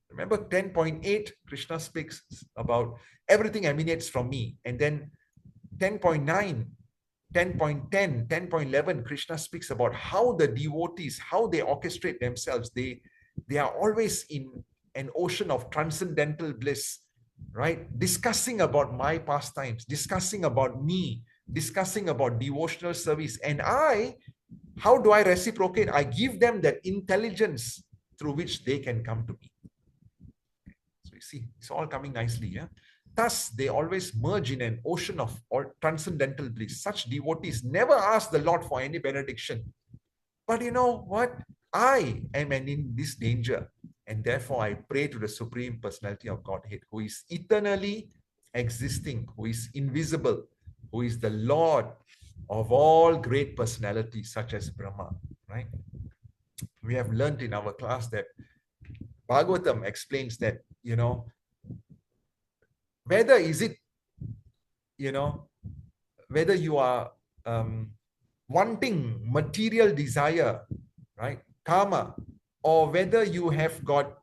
Remember 10.8, Krishna speaks about everything emanates from me. And then 10.9, 10.10, 10.11, Krishna speaks about how the devotees, how they orchestrate themselves. They are always in an ocean of transcendental bliss, right? Discussing about my pastimes, discussing about me, discussing about devotional service. And how do I reciprocate? I give them that intelligence through which they can come to me. So you see, it's all coming nicely, yeah? Thus, they always merge in an ocean of transcendental bliss. Such devotees never ask the Lord for any benediction. But you know what? I am in this danger. And therefore, I pray to the Supreme Personality of Godhead, who is eternally existing, who is invisible, who is the Lord of all great personalities, such as Brahma, right? We have learned in our class that Bhagavatam explains that, whether is it, whether you are wanting material desire, right? Karma, or whether you have got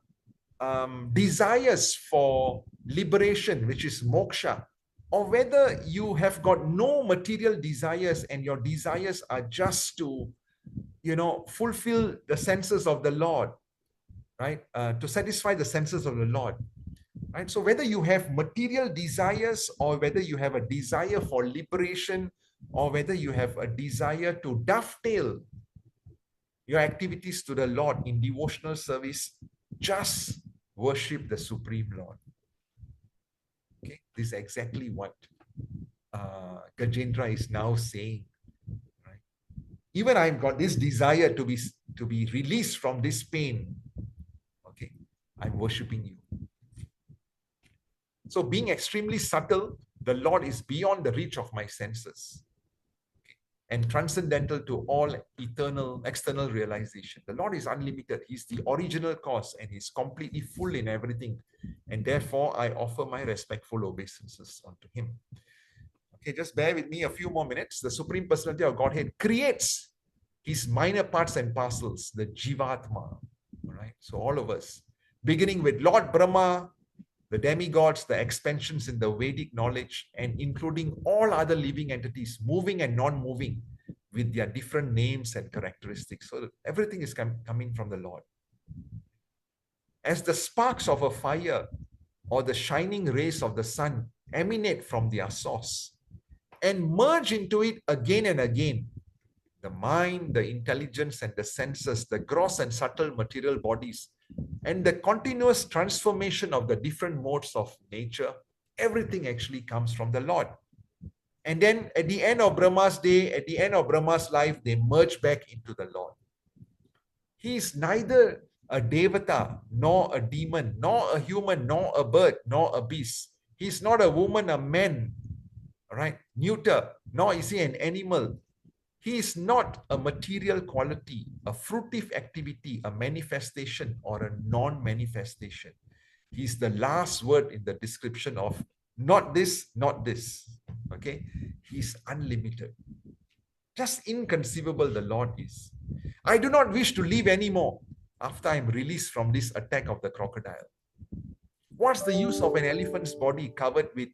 desires for liberation, which is moksha, or whether you have got no material desires and your desires are just to, fulfill the senses of the Lord, right? To satisfy the senses of the Lord, right? So whether you have material desires or whether you have a desire for liberation or whether you have a desire to dovetail your activities to the Lord in devotional service, just worship the Supreme Lord. Okay, this is exactly what Gajendra is now saying. Right? Even I've got this desire to be released from this pain. Okay, I'm worshiping you. So being extremely subtle, the Lord is beyond the reach of my senses. And transcendental to all eternal external realization. The Lord is unlimited. He's the original cause and He's completely full in everything. And therefore, I offer my respectful obeisances unto Him. Okay, just bear with me a few more minutes. The Supreme Personality of Godhead creates His minor parts and parcels, the Jivatma. All right, so all of us, beginning with Lord Brahma, the demigods, the expansions in the Vedic knowledge, and including all other living entities, moving and non-moving, with their different names and characteristics. So everything is coming from the Lord. As the sparks of a fire or the shining rays of the sun emanate from their source and merge into it again and again, the mind, the intelligence, and the senses, the gross and subtle material bodies, and the continuous transformation of the different modes of nature, everything actually comes from the Lord. And then at the end of Brahma's day, at the end of Brahma's life, they merge back into the Lord. He is neither a devata, nor a demon, nor a human, nor a bird, nor a beast. He is not a woman, a man, right? Neuter, nor is he an animal. He is not a material quality, a fruitive activity, a manifestation, or a non-manifestation. He is the last word in the description of not this, not this. Okay? He is unlimited. Just inconceivable the Lord is. I do not wish to live anymore after I am released from this attack of the crocodile. What's the use of an elephant's body covered with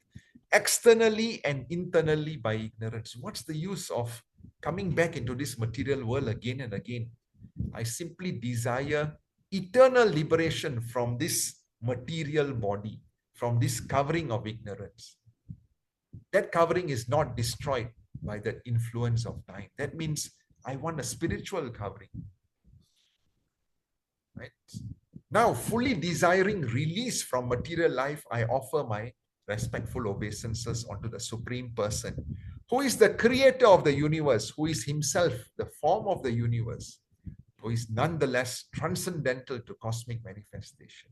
externally and internally by ignorance? What's the use of coming back into this material world again and again? I simply desire eternal liberation from this material body, from this covering of ignorance. That covering is not destroyed by the influence of time. That means I want a spiritual covering. Right? Now, fully desiring release from material life, I offer my respectful obeisances unto the Supreme Person, who is the creator of the universe, who is himself the form of the universe, who is nonetheless transcendental to cosmic manifestation.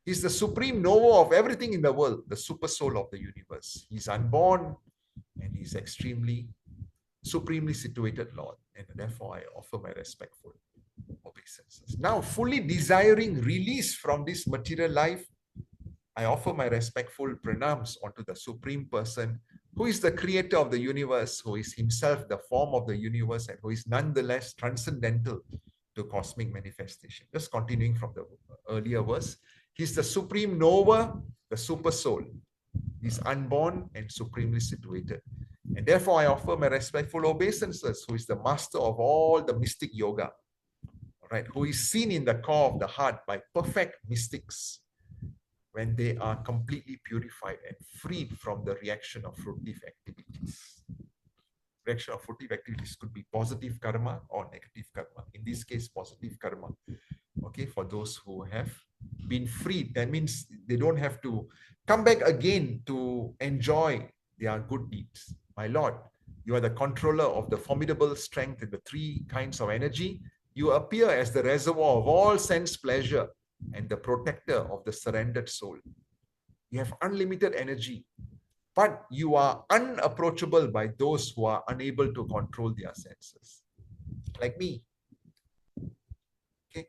He is the supreme knower of everything in the world, the super soul of the universe. He is unborn and he is supremely situated Lord. And therefore, I offer my respectful obeisances. Now, fully desiring release from this material life, I offer my respectful pranams unto the Supreme Person, who is the creator of the universe, who is himself the form of the universe, and who is nonetheless transcendental to cosmic manifestation. Just continuing from the earlier verse, he's the supreme knower, the super soul. He's unborn and supremely situated. And therefore, I offer my respectful obeisances, who is the master of all the mystic yoga, right? Who is seen in the core of the heart by perfect mystics when they are completely purified and freed from the reaction of fruitive activities. Reaction of fruitive activities could be positive karma or negative karma. In this case, positive karma. Okay, for those who have been freed, that means they don't have to come back again to enjoy their good deeds. My Lord, you are the controller of the formidable strength in the three kinds of energy. You appear as the reservoir of all sense pleasure and the protector of the surrendered soul. You have unlimited energy, but you are unapproachable by those who are unable to control their senses, like me. Okay,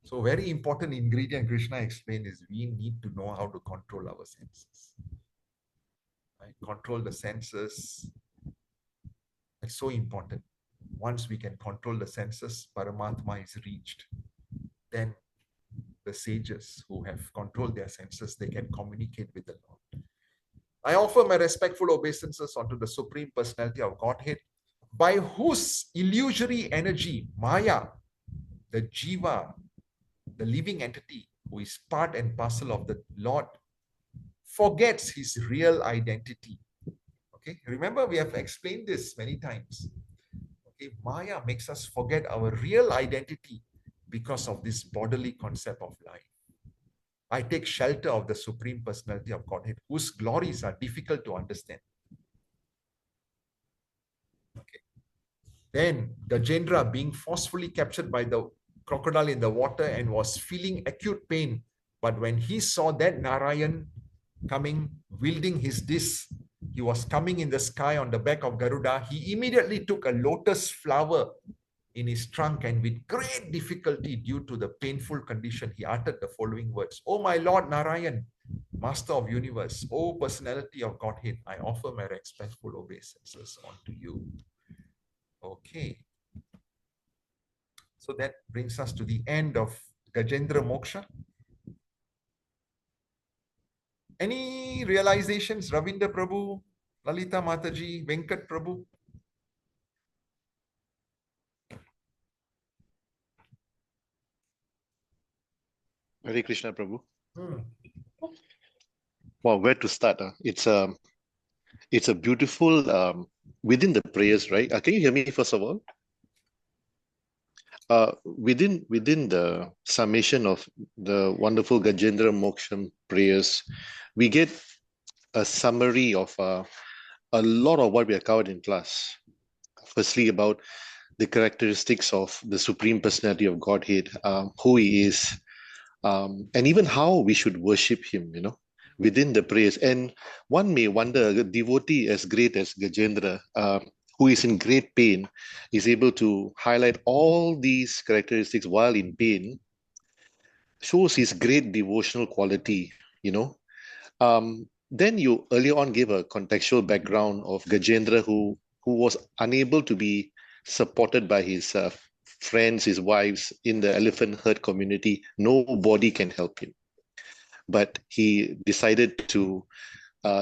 so very important ingredient Krishna explained is we need to know how to control our senses. Right? Control the senses. It's so important. Once we can control the senses, Paramatma is reached. then the sages who have controlled their senses, they can communicate with the Lord. I offer my respectful obeisances unto the Supreme Personality of Godhead, by whose illusory energy, Maya, the Jiva, the living entity who is part and parcel of the Lord, forgets his real identity. Okay, remember we have explained this many times. Okay, Maya makes us forget our real identity because of this bodily concept of life. I take shelter of the Supreme Personality of Godhead, whose glories are difficult to understand. Okay. Then Gajendra, being forcefully captured by the crocodile in the water and was feeling acute pain, but when he saw that Narayan coming, wielding his disc, he was coming in the sky on the back of Garuda, he immediately took a lotus flower in his trunk, and with great difficulty due to the painful condition, he uttered the following words: "O my Lord Narayan, Master of Universe, O Personality of Godhead, I offer my respectful obeisances unto you." Okay. So that brings us to the end of Gajendra Moksha. Any realizations, Ravinda Prabhu, Lalita Mataji, Venkat Prabhu? Hare Krishna, Prabhu. Hmm. Wow, where to start? It's a beautiful within the prayers, right? Can you hear me first of all? Within the summation of the wonderful Gajendra Moksham prayers, we get a summary of a lot of what we have covered in class. Firstly, about the characteristics of the Supreme Personality of Godhead, who He is, and even how we should worship Him, within the prayers. And one may wonder, a devotee as great as Gajendra, who is in great pain, is able to highlight all these characteristics while in pain, shows his great devotional quality, you know. Then you earlier on gave a contextual background of Gajendra, who was unable to be supported by his friends, his wives in the elephant herd community. Nobody can help him, but he decided to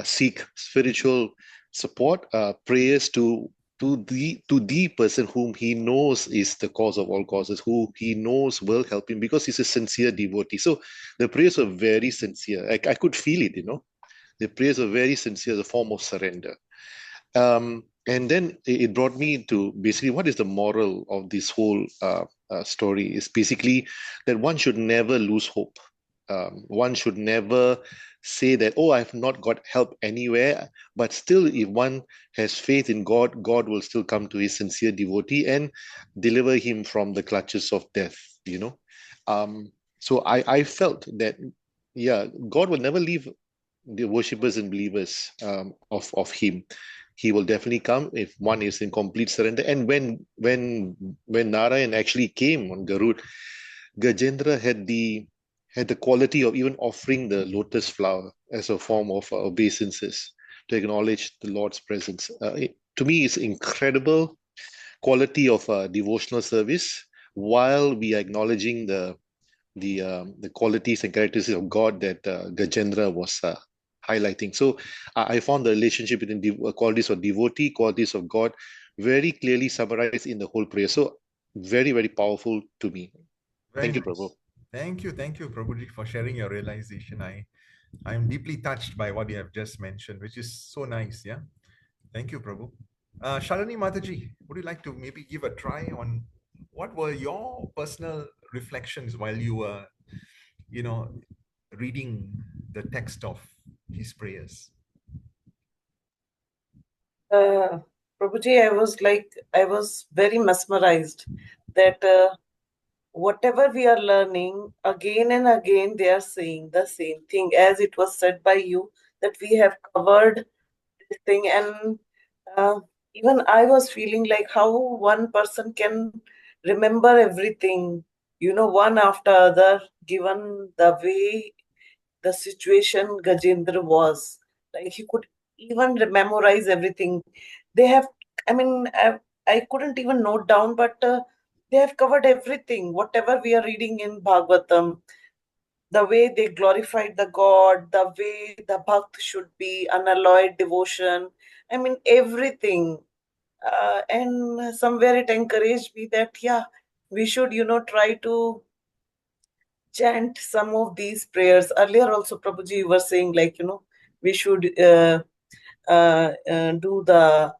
seek spiritual support, prayers to the person whom he knows is the cause of all causes, who he knows will help him because he's a sincere devotee. So the prayers were very sincere. I could feel it, The prayers were very sincere, the form of surrender. And then it brought me to basically what is the moral of this whole story is basically that one should never lose hope. One should never say that, oh, I've not got help anywhere. But still, if one has faith in God, God will still come to his sincere devotee and deliver him from the clutches of death, So I felt that, yeah, God will never leave the worshippers and believers of him. He will definitely come if one is in complete surrender. And when Narayan actually came on Garuda, Gajendra had the quality of even offering the lotus flower as a form of obeisances to acknowledge the Lord's presence. To me, it's incredible quality of devotional service while we are acknowledging the qualities and characteristics of God that Gajendra was highlighting. So I found the relationship between qualities of devotee, qualities of God, very clearly summarized in the whole prayer. So very, very powerful to me. Thank you, Prabhu. Thank you, Prabhuji, for sharing your realization. I am deeply touched by what you have just mentioned, which is so nice. Yeah. Thank you, Prabhu. Shalini Mataji, would you like to maybe give a try on what were your personal reflections while you were, reading the text of his prayers? Prabhuji, I was very mesmerized that whatever we are learning, again and again, they are saying the same thing, as it was said by you, that we have covered this thing. And even I was feeling like how one person can remember everything, one after other, given the way the situation Gajendra was. Like he could even memorize everything. They have, I mean, I couldn't even note down, but They have covered everything, whatever we are reading in Bhagavatam, the way they glorified the God, the way the bhakt should be, unalloyed devotion. I mean, everything. And somewhere it encouraged me that, yeah, we should, try to chant some of these prayers. Earlier also, Prabhuji, you were saying, like, we should do the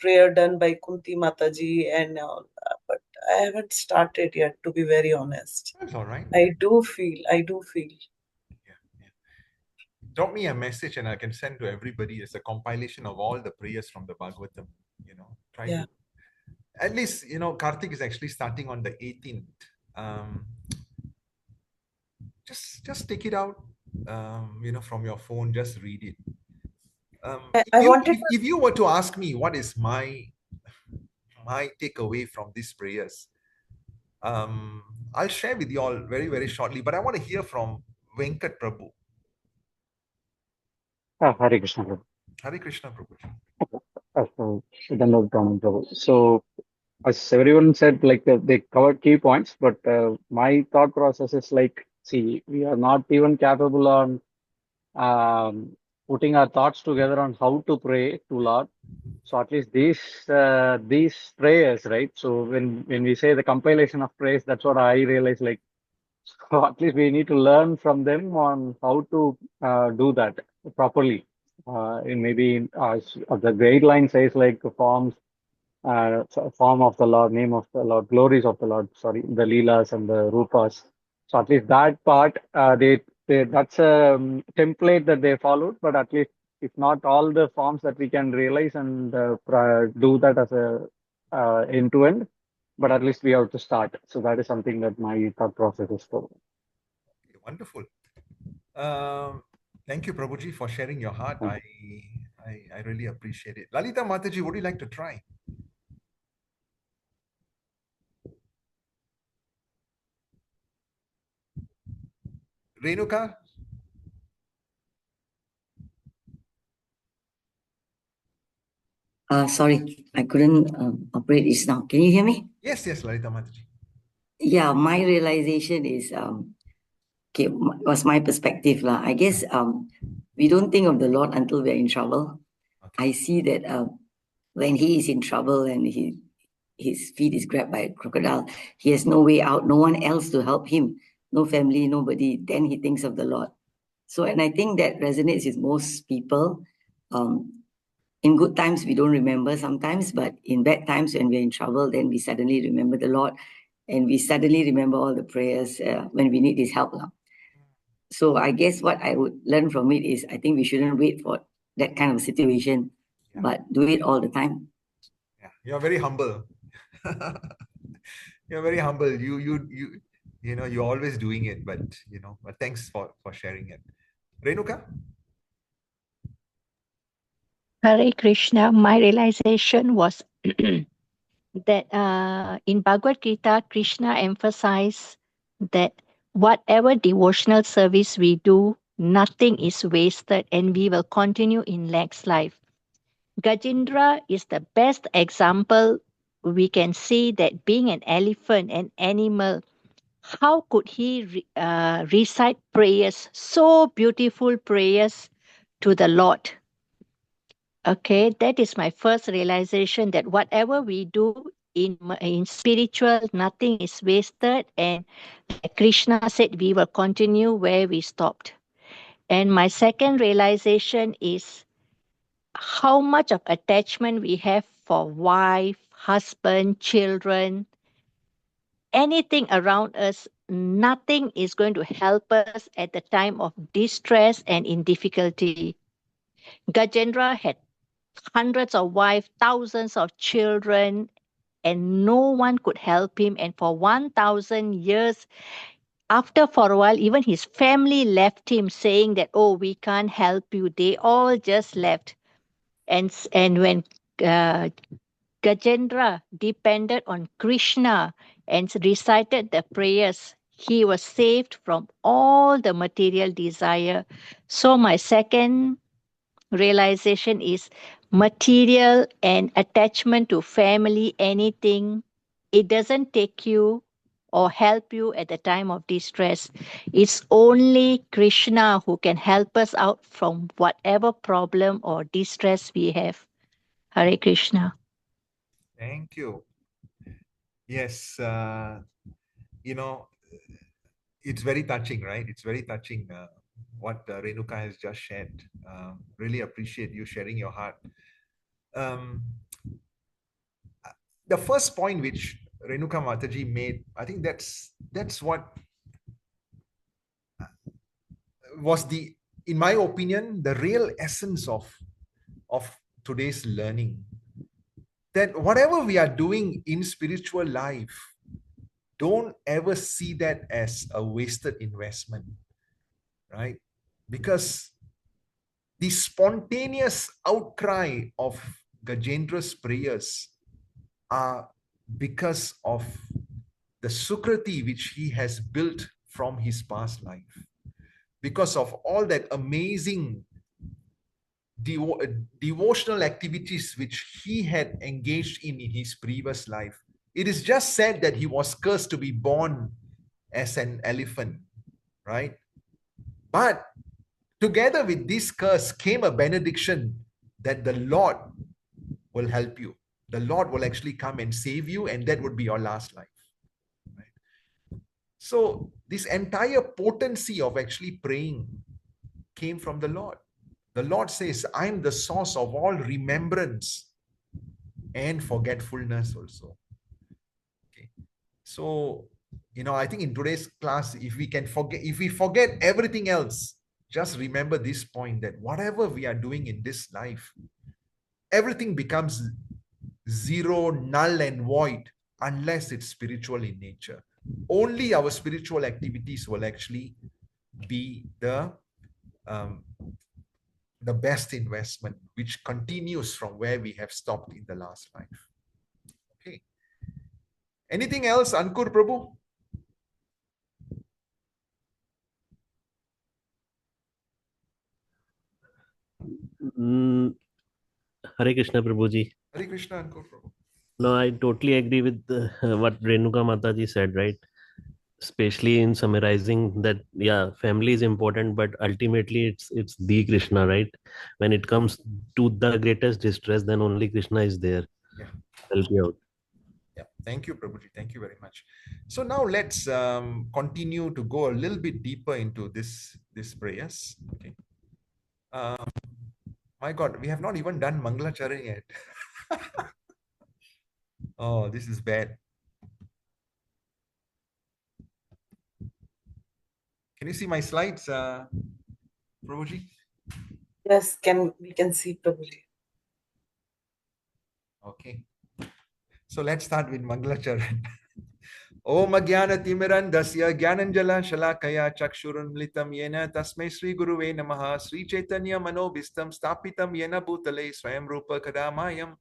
prayer done by Kunti Mataji and all. But I haven't started yet, to be very honest. That's all right. I do feel. Yeah, yeah. Drop me a message and I can send to everybody as a compilation of all the prayers from the Bhagavatam. Try Yeah. to at least, Karthik is actually starting on the 18th. Just take it out, from your phone, just read it. If you were to ask me what is my takeaway from these prayers, I'll share with you all very, very shortly, but I want to hear from Venkat Prabhu. Hare Krishna Prabhu. Hare Krishna Prabhu. Dandavad Pranam Prabhu. So, as everyone said, like they covered key points, but my thought process is like, see, we are not even capable on putting our thoughts together on how to pray to Lord. So at least these prayers, right? So when we say the compilation of prayers, that's what I realize. Like, so at least we need to learn from them on how to do that properly. In maybe the guideline says like forms, form of the Lord, name of the Lord, glories of the Lord. Sorry, the leelas and the rupas. So at least that part, that's a template that they followed. But at least if not all the forms that we can realize and do that as a end to end, but at least we have to start. So that is something that my thought process is for. Wonderful. Thank you, Prabhuji, for sharing your heart. I really appreciate it. Lalita Mataji, would you like to try? Renuka? Sorry, I couldn't operate this now. Can you hear me? Yes, Lalita Mataji. Yeah, my realization is was my perspective lah. I guess we don't think of the Lord until we're in trouble. Okay. I see that when he is in trouble and his feet is grabbed by a crocodile, he has no way out, no one else to help him, no family, nobody. Then he thinks of the Lord. So, and I think that resonates with most people. In good times, we don't remember sometimes, but in bad times, when we're in trouble, then we suddenly remember the Lord, and we suddenly remember all the prayers when we need His help. So I guess what I would learn from it is, I think we shouldn't wait for that kind of situation, but do it all the time. Yeah, you're very humble. You're very humble. You're always doing it, but thanks for sharing it. Renuka? Hare Krishna, my realization was that in Bhagavad Gita, Krishna emphasized that whatever devotional service we do, nothing is wasted and we will continue in next life. Gajendra is the best example. We can see that being an elephant, an animal, how could he recite prayers, so beautiful prayers to the Lord? Okay, that is my first realization, that whatever we do in spiritual, nothing is wasted. And like Krishna said, we will continue where we stopped. And my second realization is how much of attachment we have for wife, husband, children, anything around us. Nothing is going to help us at the time of distress and in difficulty. Gajendra had hundreds of wives, thousands of children, and no one could help him. And for 1,000 years, for a while, even his family left him, saying that, oh, we can't help you. They all just left. And when Gajendra depended on Krishna and recited the prayers, he was saved from all the material desire. So my second realization is material and attachment to family, anything, it doesn't take you or help you at the time of distress. It's only Krishna who can help us out from whatever problem or distress we have. Hare Krishna. Thank you. Yes, you know, it's very touching, right? It's very touching what Renuka has just shared. Really appreciate you sharing your heart. The first point which Renuka Mataji made, I think that's what was the, in my opinion, the real essence of today's learning. That whatever we are doing in spiritual life, don't ever see that as a wasted investment, right? Because the spontaneous outcry of Gajendra's prayers are because of the sukriti which he has built from his past life. Because of all that amazing devotional activities which he had engaged in his previous life. It is just said that he was cursed to be born as an elephant, right? But together with this curse came a benediction that the Lord will help you. The Lord will actually come and save you, and that would be your last life. Right? So this entire potency of actually praying came from the Lord. The Lord says, I'm the source of all remembrance and forgetfulness also. Okay. So, I think in today's class, if we forget everything else, just remember this point, that whatever we are doing in this life, everything becomes zero, null and void unless it's spiritual in nature. Only our spiritual activities will actually be the best investment, which continues from where we have stopped in the last life. Okay. Anything else, Ankur Prabhu? Hare Krishna, Prabhuji. Hare Krishna, Ankur Prabhu. No, I totally agree with what Renuka Mataji said, right? Especially in summarizing that, yeah, family is important, but ultimately it's the Krishna, right? When it comes to the greatest distress, then only Krishna is there. Yeah. Help you out. Yeah, thank you, Prabhuji. Thank you very much. So now let's continue to go a little bit deeper into this prayers. Okay. My God, we have not even done Mangalacharan yet. Oh, this is bad. Can you see my slides, Prabhuji? Yes, we can see Prabhuji. Okay. So let's start with Mangalacharan. Om Agyana Timirandasya Gyananjala Shalakaya Chakshurunmlitam Yena Tasmai Sri Guruve Namaha Sri Chaitanya Manobistam Stapitam Yena Bhutale Swayam Rupa Kadamayam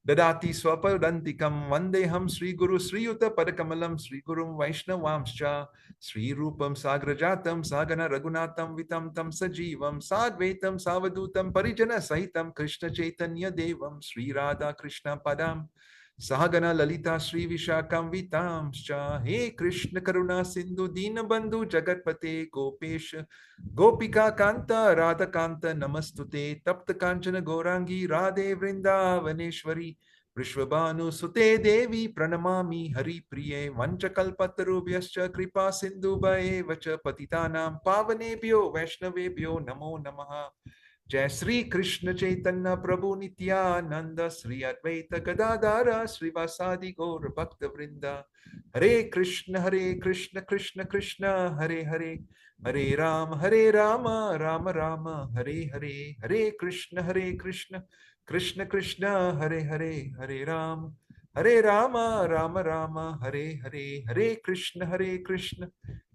Dadati Swapadantikam Vandeham Sri Guru Sri Yuta Padakamalam Sri Gurum Vaishnavamscha Sri Rupam Sagrajatam Sagana Ragunatam Vitam Tam Sajivam Sadvetam Savadutam Parijana Sahitam Krishna Chaitanya Devam Sri Radha Krishna Padam Sahagana Lalita Sri Vishakam Vitamscha He Krishna Karuna Sindhu Dinabandhu Jagatpate Gopesha Gopika Kanta Radha Kanta Namastute Tapta Kanchana Gorangi Radhe Vrindavaneshwari Vrishvabhanu Sute Devi Pranamami Hari Priye Vanchakalpatarubhyascha Kripa Sindhu Bhae Vacha Patitanam Pavanebhyo Vaishnavebhyo Namo Namaha Jai Sri Krishna Chaitanya Prabhu Nityananda Sri Advaita Gadadara Sri Vasadi Gaur Bhakta Vrinda Hare Krishna Krishna Krishna Hare Hare Hare Rama Rama Rama Hare Hare Hare Krishna Krishna Krishna Hare Hare Hare Rama Rama Rama Hare Hare Hare Krishna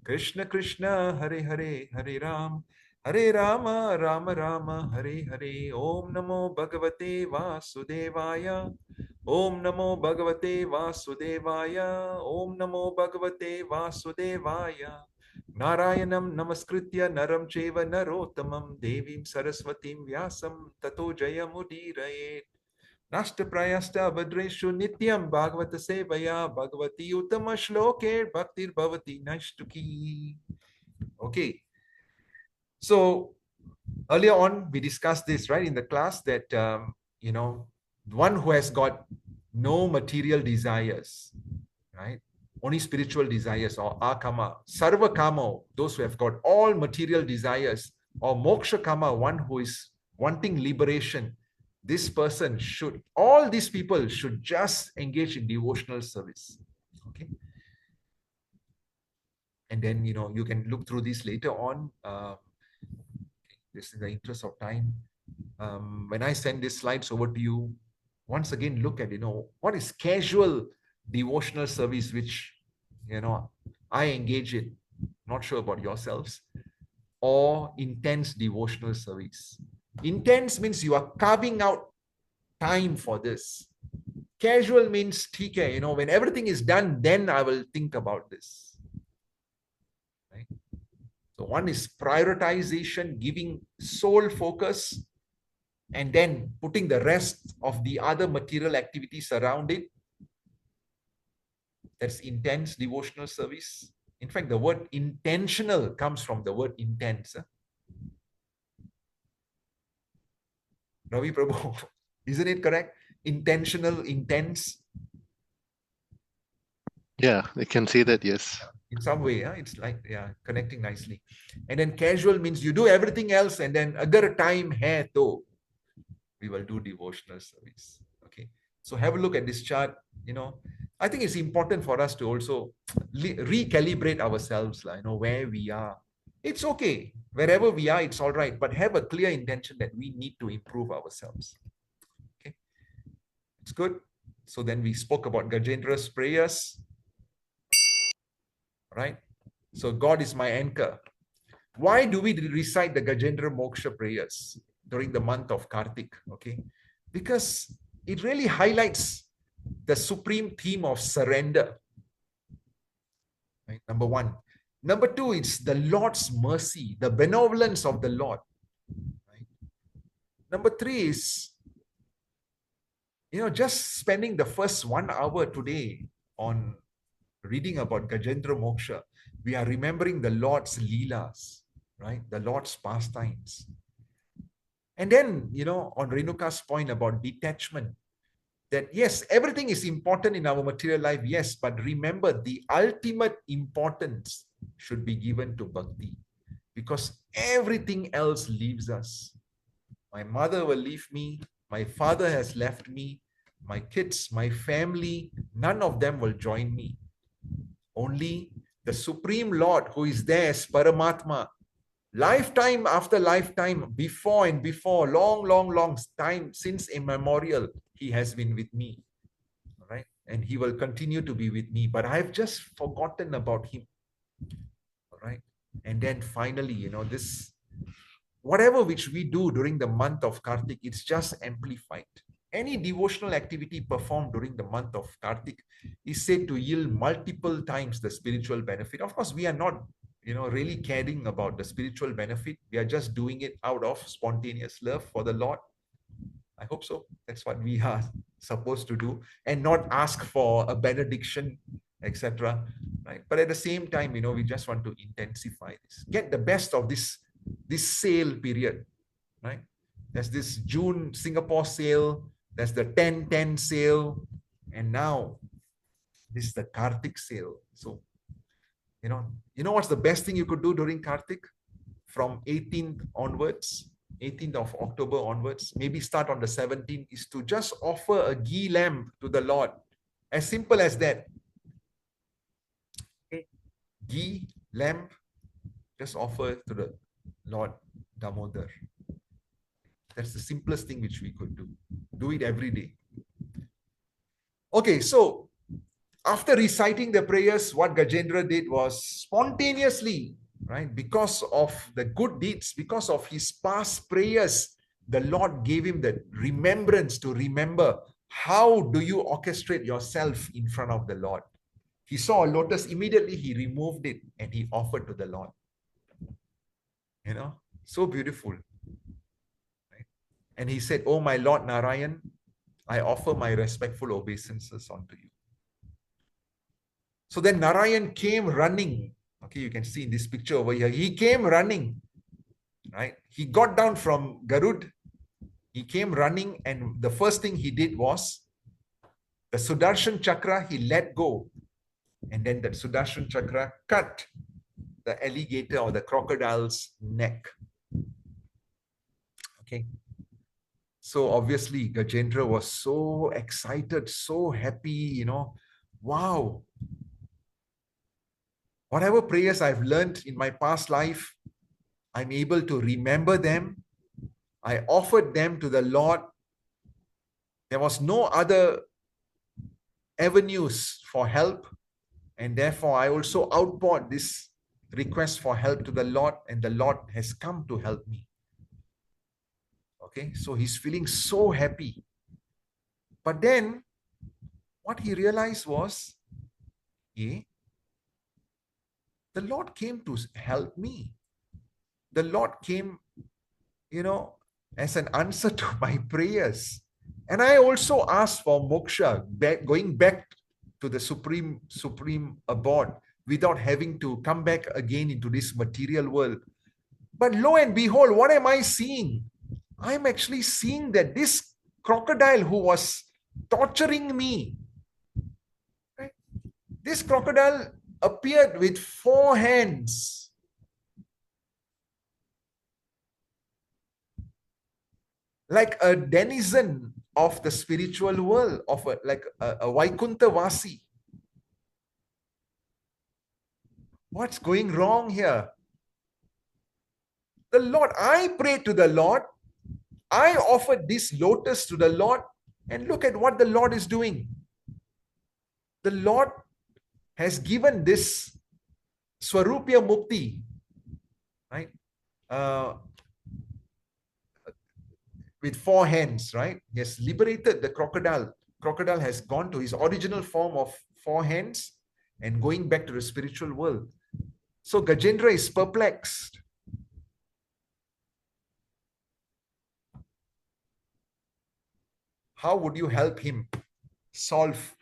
Krishna Krishna Hare Hare Hare Rama Rama Rama Hare Hare Om Namo Bhagavate Vasudevaya Om Namo Bhagavate Vasudevaya Om Namo Bhagavate Vasudevaya Narayanam Namaskritya Naram Cheva Narottamam Devim Saraswatim Vyasam Tato Jayamudiraye Nashta prayasta abhadreshu nityam bhagavata sevaya bhagavati uttama shloke bhaktir bhavati nashtuki. Okay. So earlier on, we discussed this, right, in the class that, one who has got no material desires, right, only spiritual desires, or akama, sarva kama, those who have got all material desires, or moksha kama, one who is wanting liberation, this person should, all these people should just engage in devotional service. Okay. And then, you can look through this later on. This is the interest of time. When I send these slides over to you, once again, look at, what is casual devotional service, which, I engage in, not sure about yourselves, or intense devotional service. Intense means you are carving out time for this. Casual means, TK, when everything is done, then I will think about this. Right? So one is prioritization, giving sole focus, and then putting the rest of the other material activities around it. That's intense devotional service. In fact, the word intentional comes from the word intense. Ravi Prabhu, isn't it correct? Intentional, intense. Yeah, I can say that, yes. In some way, it's like, connecting nicely. And then casual means you do everything else, and then agar time hai to, we will do devotional service. Okay. So have a look at this chart. I think it's important for us to also recalibrate ourselves, where we are. It's okay. Wherever we are, it's all right. But have a clear intention that we need to improve ourselves. Okay. It's good. So then we spoke about Gajendra's prayers. Right? So God is my anchor. Why do we recite the Gajendra Moksha prayers during the month of Karthik? Okay. Because it really highlights the supreme theme of surrender. Right? Number one. Number two, it's the Lord's mercy, the benevolence of the Lord. Right? Number three is, just spending the first 1 hour today on reading about Gajendra Moksha, we are remembering the Lord's Leelas, right? The Lord's pastimes. And then, on Renuka's point about detachment, that yes, everything is important in our material life, yes, but remember the ultimate importance should be given to bhakti, because everything else leaves us. My mother will leave me, my father has left me, my kids, my family, none of them will join me. Only the Supreme Lord, who is there as Paramatma, lifetime after lifetime, before and before, long time, since immemorial, he has been with me. All right? And he will continue to be with me, but I've just forgotten about him. All right? And then finally, this, whatever which we do during the month of Karthik, it's just amplified. Any devotional activity performed during the month of Karthik is said to yield multiple times the spiritual benefit. Of course, we are not, really caring about the spiritual benefit. We are just doing it out of spontaneous love for the Lord. I hope so. That's what we are supposed to do, and not ask for a benediction, etc. Right? But at the same time, we just want to intensify this, get the best of this sale period, right? There's this June Singapore sale. There's the 10-10 sale. And now this is the Karthik sale. So, what's the best thing you could do during Karthik? From 18th onwards, 18th of October onwards, maybe start on the 17th, is to just offer a ghee lamp to the Lord. As simple as that. Okay. Ghee lamp, just offer to the Lord Damodar. That's the simplest thing which we could do. Do it every day. Okay, so after reciting the prayers, what Gajendra did was spontaneously, right? Because of the good deeds, because of his past prayers, the Lord gave him the remembrance to remember how do you orchestrate yourself in front of the Lord. He saw a lotus, immediately he removed it and he offered to the Lord. So beautiful. And he said, "Oh, my Lord Narayan, I offer my respectful obeisances unto you. So then Narayan came running. Okay, you can see in this picture over here. He came running, right? He got down from Garuda. He came running, and the first thing he did was the Sudarshana Chakra, he let go. And then that Sudarshana Chakra cut the alligator or the crocodile's neck. Okay. So obviously Gajendra was so excited, so happy, wow. Whatever prayers I've learned in my past life, I'm able to remember them. I offered them to the Lord. There was no other avenues for help. And therefore, I also outpoured this request for help to the Lord, and the Lord has come to help me. Okay, so he's feeling so happy. But then, what he realized was, the Lord came to help me. The Lord came, as an answer to my prayers. And I also asked for moksha, going back to the supreme abode without having to come back again into this material world. But lo and behold, what am I seeing? I'm actually seeing that this crocodile who was torturing me, right? This crocodile appeared with 4 hands. Like a denizen of the spiritual world, like a Vaikuntha Vasi. What's going wrong here? The Lord, I prayed to the Lord. I offered this lotus to the Lord, and look at what the Lord is doing. The Lord has given this Swarupya Mukti, right? With 4 hands, right? He has liberated the crocodile. Crocodile has gone to his original form of 4 hands and going back to the spiritual world. So Gajendra is perplexed. How would you help him solve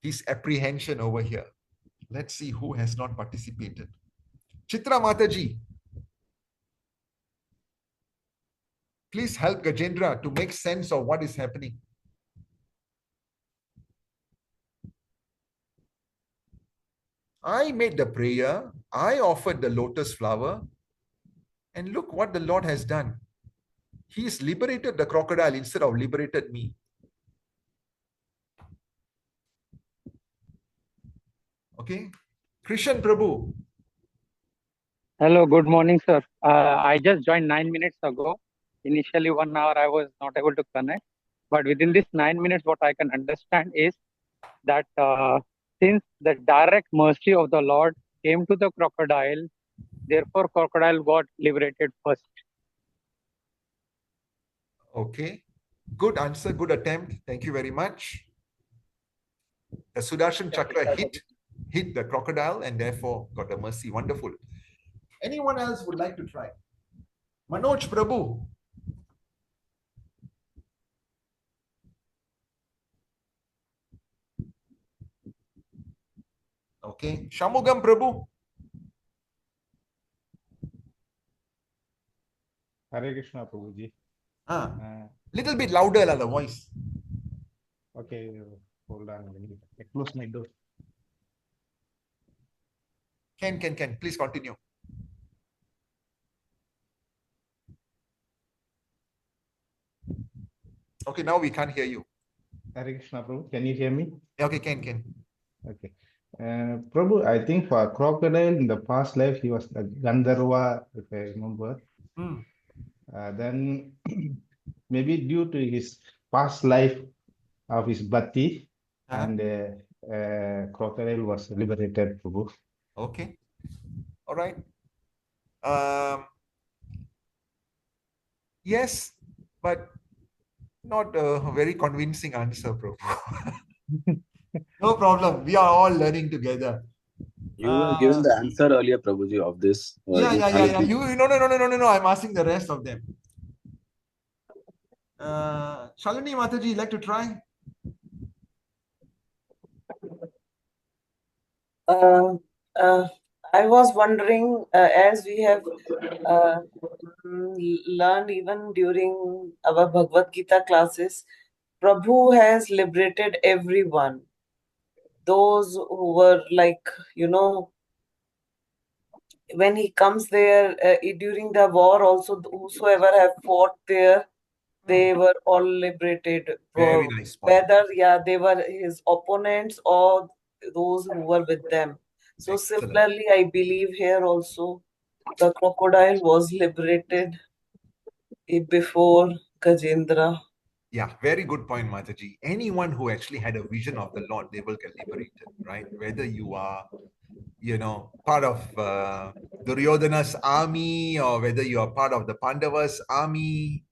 his apprehension over here? Let's see who has not participated. Chitra Mataji, please help Gajendra to make sense of what is happening. I made the prayer, I offered the lotus flower, and look what the Lord has done. He's liberated the crocodile instead of liberated me. Okay. Krishan Prabhu. Hello, good morning, sir. I just joined 9 minutes ago. Initially, 1 hour I was not able to connect. But within this 9 minutes, what I can understand is that since the direct mercy of the Lord came to the crocodile, therefore crocodile got liberated first. Okay. Good answer, good attempt. Thank you very much. The Sudarshana Chakra hit the crocodile and therefore got the mercy. Wonderful. Anyone else would like to try? Manoj Prabhu. Okay. Shamugam Prabhu. Hare Krishna, Prabhuji. Little bit louder, the voice. Okay, hold on. I close my door. Can. Please continue. Okay, now we can't hear you. Hare Krishna, Prabhu. Can you hear me? Okay, can. Okay. Prabhu, I think for crocodile in the past life, he was a Gandharva, if I remember. Then maybe due to his past life of his bhakti, and crocodile was liberated, Prabhu. Okay. All right. Yes, but not a very convincing answer, Prabhu. No problem. We are all learning together. You were given the answer earlier, Prabhuji, of this. Yeah. No. I'm asking the rest of them. Shalini Mataji, you'd like to try? I was wondering, as we have learned even during our Bhagavad Gita classes, Prabhu has liberated everyone. Those who were like, when he comes there during the war, also whosoever have fought there, they were all liberated. Very nice point. Whether, they were his opponents or those who were with them. So Excellent. similarly, I believe here also the crocodile was liberated before Gajendra. Yeah, very good point, Mataji. Anyone who actually had a vision of the Lord, they will get liberated, right? Whether you are, part of Duryodhana's army, or whether you are part of the Pandavas' army,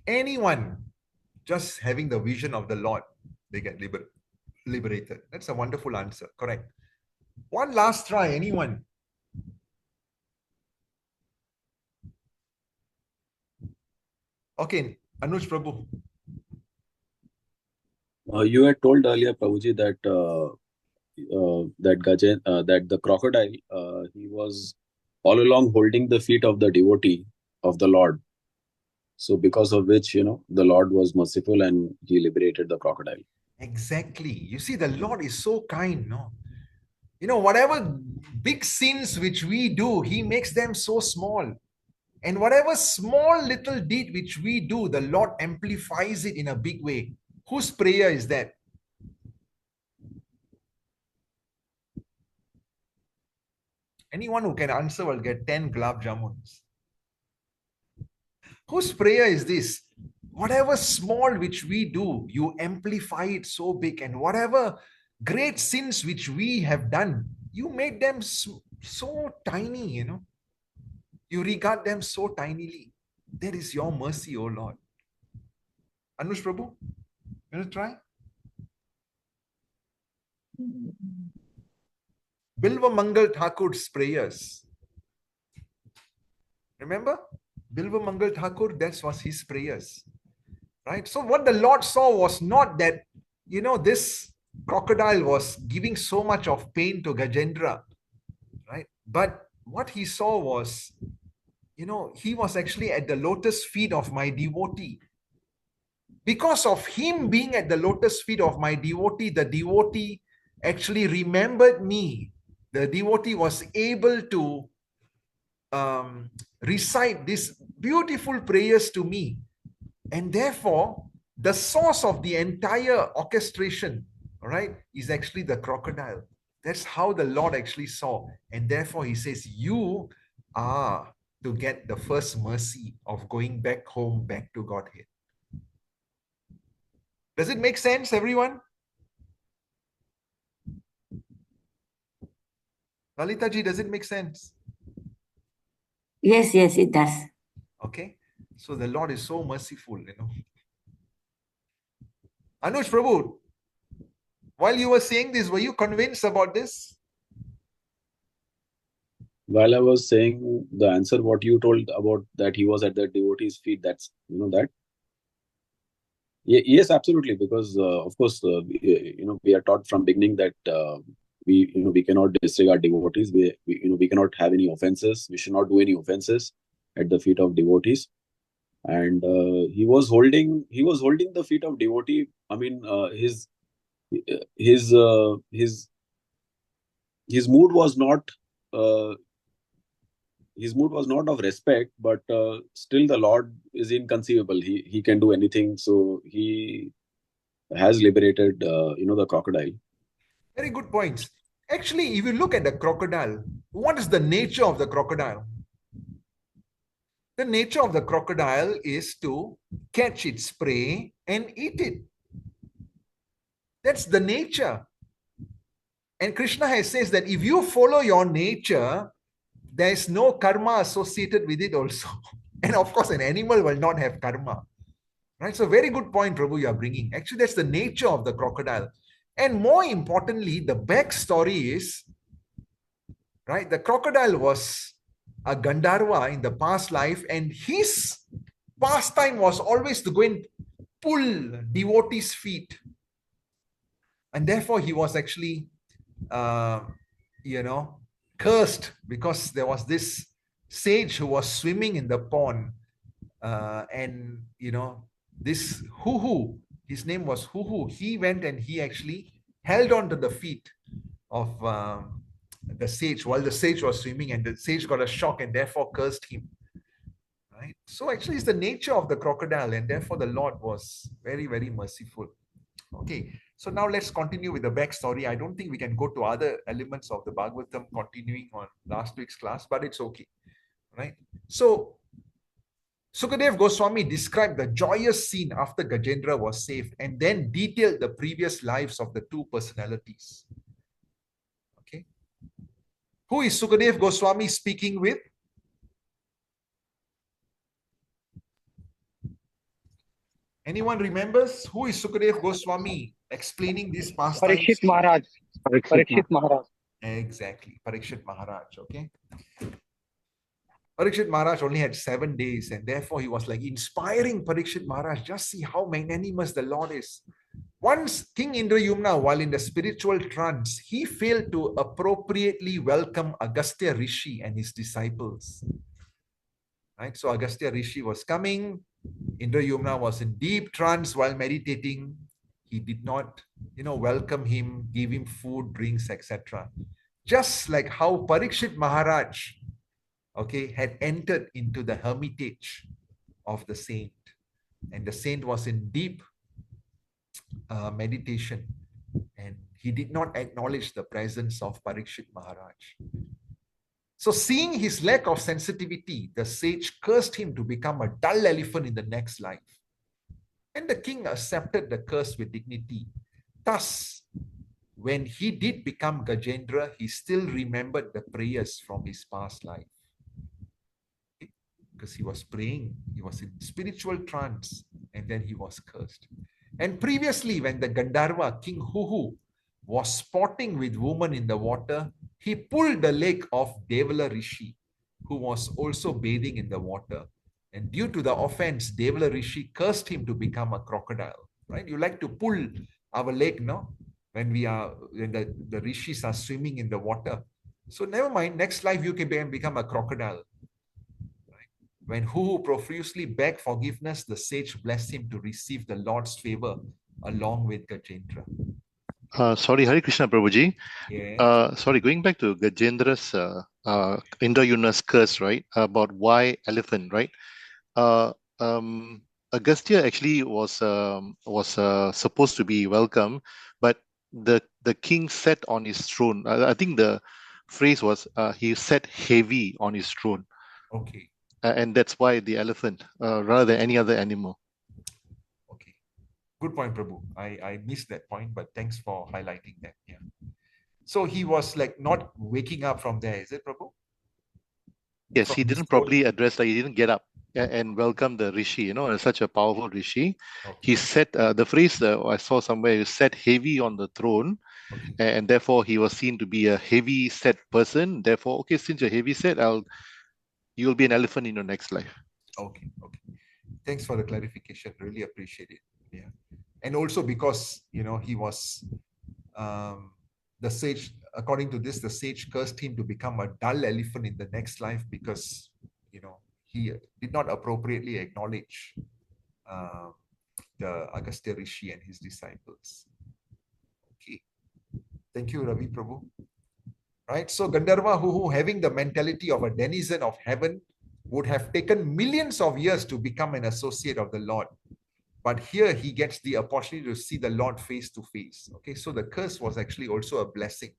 anyone just having the vision of the Lord, they get liberated. That's a wonderful answer. Correct. One last try, anyone? Okay, Anuj Prabhu. You had told earlier, Prabhuji, that that the crocodile, he was all along holding the feet of the devotee of the Lord. So because of which, the Lord was merciful and he liberated the crocodile. Exactly. You see, the Lord is so kind, no? Whatever big sins which we do, he makes them so small. And whatever small little deed which we do, the Lord amplifies it in a big way. Whose prayer is that? Anyone who can answer will get 10 gulab jamuns. Whose prayer is this? Whatever small which we do, you amplify it so big. And whatever great sins which we have done, you make them so tiny, You regard them so tinily. That is your mercy, O Lord. Anush Prabhu, you want to try? Bilva Mangal Thakur's prayers. Remember? Bilva Mangal Thakur, that was his prayers. Right? So what the Lord saw was not that, this crocodile was giving so much of pain to Gajendra. Right? But what he saw was, he was actually at the lotus feet of my devotee. Because of him being at the lotus feet of my devotee, the devotee actually remembered me. The devotee was able to recite these beautiful prayers to me. And therefore, the source of the entire orchestration, right, is actually the crocodile. That's how the Lord actually saw. And therefore, he says, you are to get the first mercy of going back home, back to Godhead. Does it make sense, everyone? Lalita ji, does it make sense? Yes, it does. Okay. So the Lord is so merciful, Anuj Prabhu, while you were saying this, were you convinced about this? While I was saying the answer, what you told about that he was at the devotee's feet, that's, that. Yes, absolutely. Because, of course, we are taught from beginning that we cannot disregard devotees. We cannot have any offenses. We should not do any offenses at the feet of devotees. And he was holding the feet of devotee. I mean, his mood was not of respect, but still the Lord is inconceivable. He can do anything. So he has liberated the crocodile. Very good points. Actually, if you look at the crocodile, what is the nature of the crocodile? The nature of the crocodile is to catch its prey and eat it. That's the nature. And Krishna has says that if you follow your nature, there is no karma associated with it also. And of course, an animal will not have karma. Right? So very good point, Prabhu, you are bringing. Actually, that's the nature of the crocodile. And more importantly, the backstory is, right, the crocodile was a Gandharva in the past life, and his pastime was always to go and pull devotees' feet. And therefore he was actually, cursed, because there was this sage who was swimming in the pond. And, this Huhu, his name was Huhu, he went and he actually held on to the feet of the sage while the sage was swimming, and the sage got a shock and therefore cursed him. Right? So actually it's the nature of the crocodile, and therefore the Lord was very, very merciful. Okay, so now let's continue with the backstory. I don't think we can go to other elements of the Bhagavatam continuing on last week's class, but it's okay. Right? So Sukadev Goswami described the joyous scene after Gajendra was saved and then detailed the previous lives of the two personalities. Okay. Who is Sukadev Goswami speaking with? Anyone remembers? Who is Sukadev Goswami explaining this pastime? Parikshit Maharaj. Parikshit Maharaj. Exactly. Parikshit Maharaj. Okay. Parikshit Maharaj only had 7 days, and therefore he was like inspiring Parikshit Maharaj. Just see how magnanimous the Lord is. Once King Indradyumna, while in the spiritual trance, he failed to appropriately welcome Agastya Rishi and his disciples. Right? So Agastya Rishi was coming. Indradyumna was in deep trance while meditating. He did not, welcome him, give him food, drinks, etc. Just like how Parikshit Maharaj, had entered into the hermitage of the saint. And the saint was in deep meditation. And he did not acknowledge the presence of Parikshit Maharaj. So seeing his lack of sensitivity, the sage cursed him to become a dull elephant in the next life. And the king accepted the curse with dignity. Thus, when he did become Gajendra, he still remembered the prayers from his past life. Because he was praying, he was in spiritual trance, and then he was cursed. And previously, when the Gandharva, King Huhu, was sporting with women in the water, he pulled the leg of Devala Rishi, who was also bathing in the water. And due to the offense, Devala Rishi cursed him to become a crocodile. Right? You like to pull our leg, no? When the rishis are swimming in the water. So never mind, next life you can become a crocodile. When Huhu profusely begged forgiveness, the sage blessed him to receive the Lord's favor along with Gajendra. Sorry, Hare Krishna Prabhuji. Yes. Sorry, going back to Gajendra's Indradyumna's curse, right? About why elephant, right? Agastya actually was supposed to be welcome, but the king sat on his throne. I think the phrase was he sat heavy on his throne. Okay. And that's why the elephant, rather than any other animal. Okay. Good point, Prabhu. I missed that point, but thanks for highlighting that. Yeah. So he was like not waking up from there, is it, Prabhu? Yes, From he his didn't throne. properly address, like he didn't get up and welcome the Rishi, such a powerful Rishi. Okay. He sat, the phrase I saw somewhere, he sat heavy on the throne, Okay. and therefore he was seen to be a heavy set person. Therefore, okay, since you're heavy set, you'll be an elephant in your next life. Okay. Okay. Thanks for the clarification. Really appreciate it. Yeah. And also because, he was, the sage, according to this, the sage cursed him to become a dull elephant in the next life because, he did not appropriately acknowledge the Agastya Rishi and his disciples. Okay. Thank you, Ravi Prabhu. Right? So Gandharva, who having the mentality of a denizen of heaven, would have taken millions of years to become an associate of the Lord. But here he gets the opportunity to see the Lord face to face. Okay, so the curse was actually also a blessing.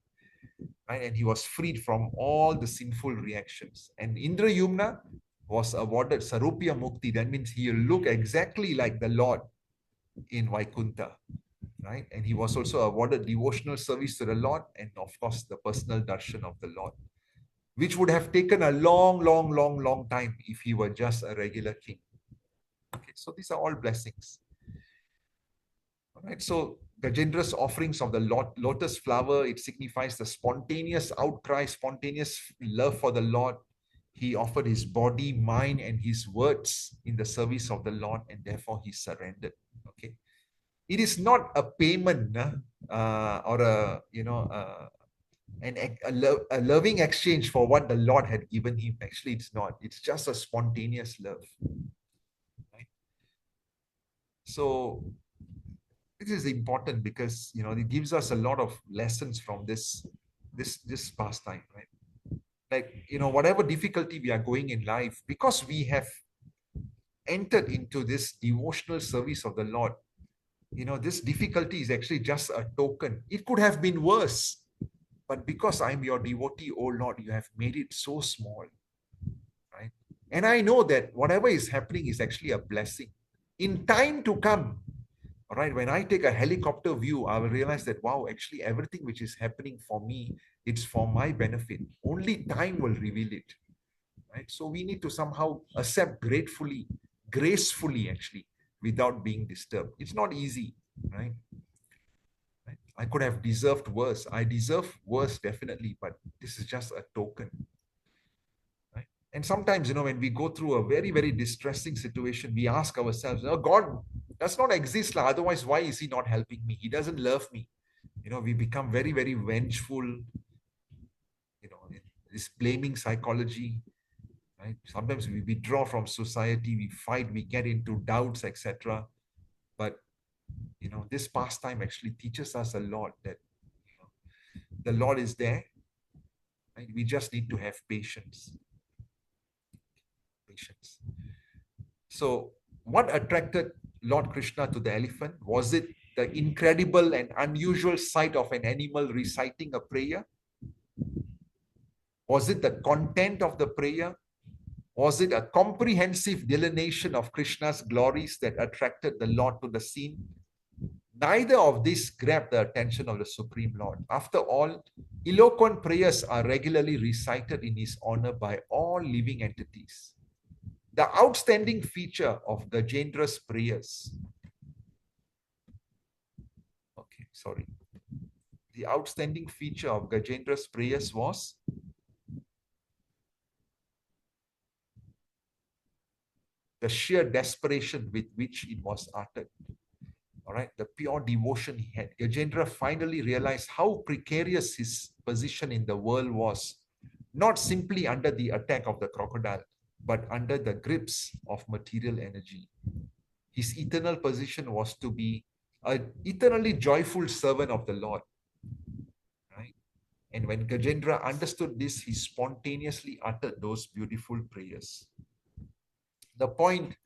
Right? And he was freed from all the sinful reactions. And Indradyumna was awarded Sarupya Mukti. That means he'll look exactly like the Lord in Vaikuntha. Right? And he was also awarded devotional service to the Lord and of course the personal darshan of the Lord, which would have taken a long time if he were just a regular king. Okay, so these are all blessings. All right, so Gajendra's offerings of the lotus flower, it signifies the spontaneous outcry, spontaneous love for the Lord. He offered his body, mind, and his words in the service of the Lord, and therefore he surrendered. Okay, it is not a payment or a a loving exchange for what the Lord had given him. Actually, it's not. It's just a spontaneous love. Right? So this is important because it gives us a lot of lessons from this pastime, right? Like whatever difficulty we are going in life, because we have entered into this devotional service of the Lord, this difficulty is actually just a token. It could have been worse, but because I'm your devotee, oh Lord, you have made it so small, right? And I know that whatever is happening is actually a blessing. In time to come, all right, when I take a helicopter view, I will realize that, wow, actually everything which is happening for me, it's for my benefit. Only time will reveal it, right? So we need to somehow accept gratefully, gracefully, actually, without being disturbed. It's not easy, right? I could have deserved worse. I deserve worse, definitely, but this is just a token. Right? And sometimes, when we go through a very, very distressing situation, we ask ourselves, God does not exist. Otherwise, why is he not helping me? He doesn't love me. We become very, very vengeful, this blaming psychology. Right? Sometimes we withdraw from society, we fight, we get into doubts, etc. But this pastime actually teaches us a lot that the Lord is there. Right? We just need to have patience. Patience. So, what attracted Lord Krishna to the elephant? Was it the incredible and unusual sight of an animal reciting a prayer? Was it the content of the prayer? Was it a comprehensive delineation of Krishna's glories that attracted the Lord to the scene? Neither of these grabbed the attention of the Supreme Lord. After all, eloquent prayers are regularly recited in his honor by all living entities. The outstanding feature of Gajendra's prayers. Okay, sorry. The outstanding feature of Gajendra's prayers was the sheer desperation with which it was uttered. All right, the pure devotion he had. Gajendra finally realized how precarious his position in the world was, not simply under the attack of the crocodile, but under the grips of material energy. His eternal position was to be an eternally joyful servant of the Lord. Right? And when Gajendra understood this, he spontaneously uttered those beautiful prayers. The point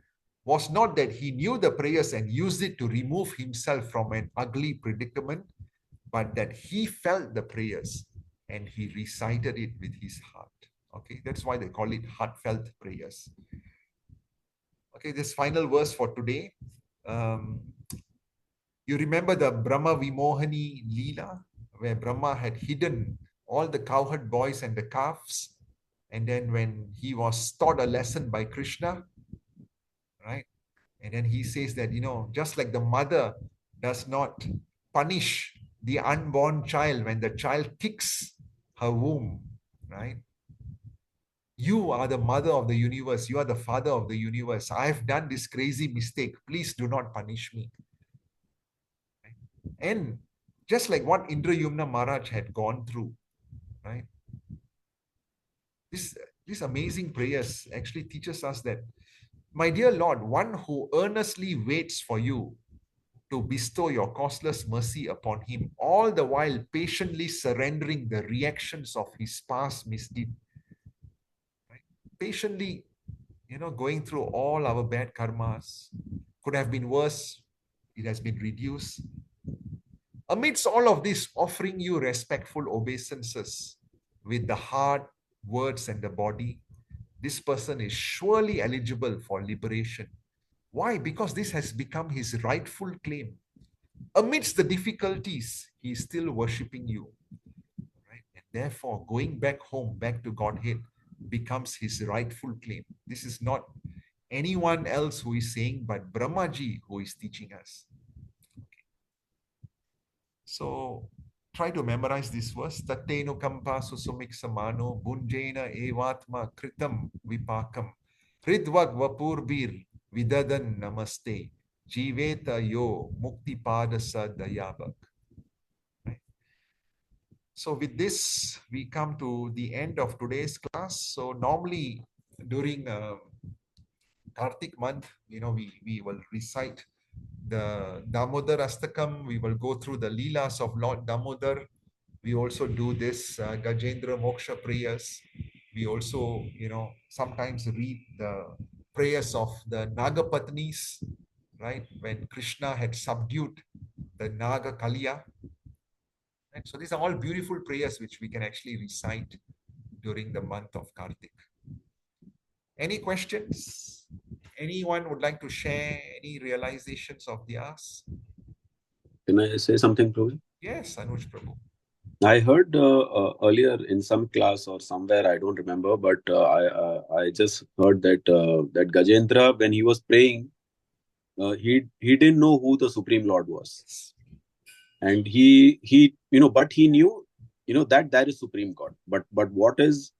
was not that he knew the prayers and used it to remove himself from an ugly predicament, but that he felt the prayers and he recited it with his heart. Okay, that's why they call it heartfelt prayers. Okay, this final verse for today. You remember the Brahma Vimohani Leela, where Brahma had hidden all the cowherd boys and the calves, and then when he was taught a lesson by Krishna, right? And then he says that, just like the mother does not punish the unborn child when the child kicks her womb, right? You are the mother of the universe. You are the father of the universe. I have done this crazy mistake. Please do not punish me. Right? And just like what Indradyumna Maharaj had gone through, right? These amazing prayers actually teaches us that, my dear Lord, one who earnestly waits for you to bestow your costless mercy upon him, all the while patiently surrendering the reactions of his past misdeed. Right? Patiently, going through all our bad karmas. Could have been worse. It has been reduced. Amidst all of this, offering you respectful obeisances with the heart, words, and the body, this person is surely eligible for liberation. Why? Because this has become his rightful claim. Amidst the difficulties, he is still worshipping you. Right? And therefore, going back home, back to Godhead, becomes his rightful claim. This is not anyone else who is saying, but Brahmaji who is teaching us. Okay. So, try to memorize this verse. Tateno kampa susumiksamano bunjena evatma kritam vipakam hridvag vapurbir vidadan namaste jiveta yo muktipada sadayabak. Right? So with this, we come to the end of today's class. So normally during Karthik month, we will recite the Damodar Astakam. We will go through the Leelas of Lord Damodar. We also do this Gajendra Moksha prayers. We also, sometimes read the prayers of the Nagapatnis, right? When Krishna had subdued the Naga Kaliya. Right? So these are all beautiful prayers which we can actually recite during the month of Karthik. Any questions? Anyone would like to share any realizations of theirs? Can I say something, Prabhu? Yes, Anuj Prabhu. I heard earlier in some class or somewhere, I don't remember, but I just heard that that Gajendra, when he was praying, he didn't know who the Supreme Lord was, and he but he knew that there is Supreme God, but what is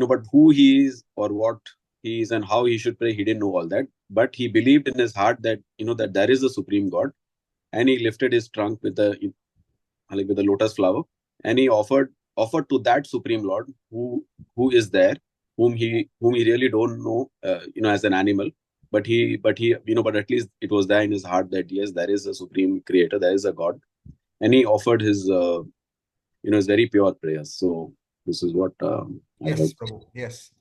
but who he is or what he is and how he should pray, he didn't know all that, but he believed in his heart that that there is a Supreme God, and he lifted his trunk with the lotus flower, and he offered to that Supreme Lord who is there, whom he really don't know as an animal, but but at least it was there in his heart that yes, there is a Supreme Creator, there is a God, and he offered his his very pure prayers. So this is what I Yes, heard. Prabhu. Yes.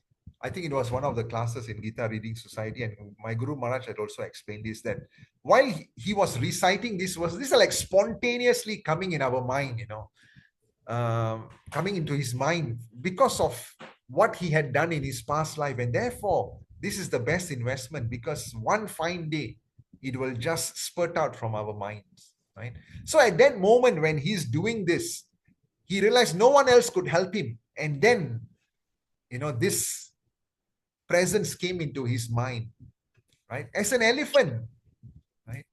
I think it was one of the classes in Gita Reading Society, and my Guru Maharaj had also explained this, that while he was reciting this verse, these are like spontaneously coming in our mind, coming into his mind because of what he had done in his past life. And therefore, this is the best investment, because one fine day, it will just spurt out from our minds, right? So at that moment when he's doing this, he realized no one else could help him. And then, this presence came into his mind, right? As an elephant, right?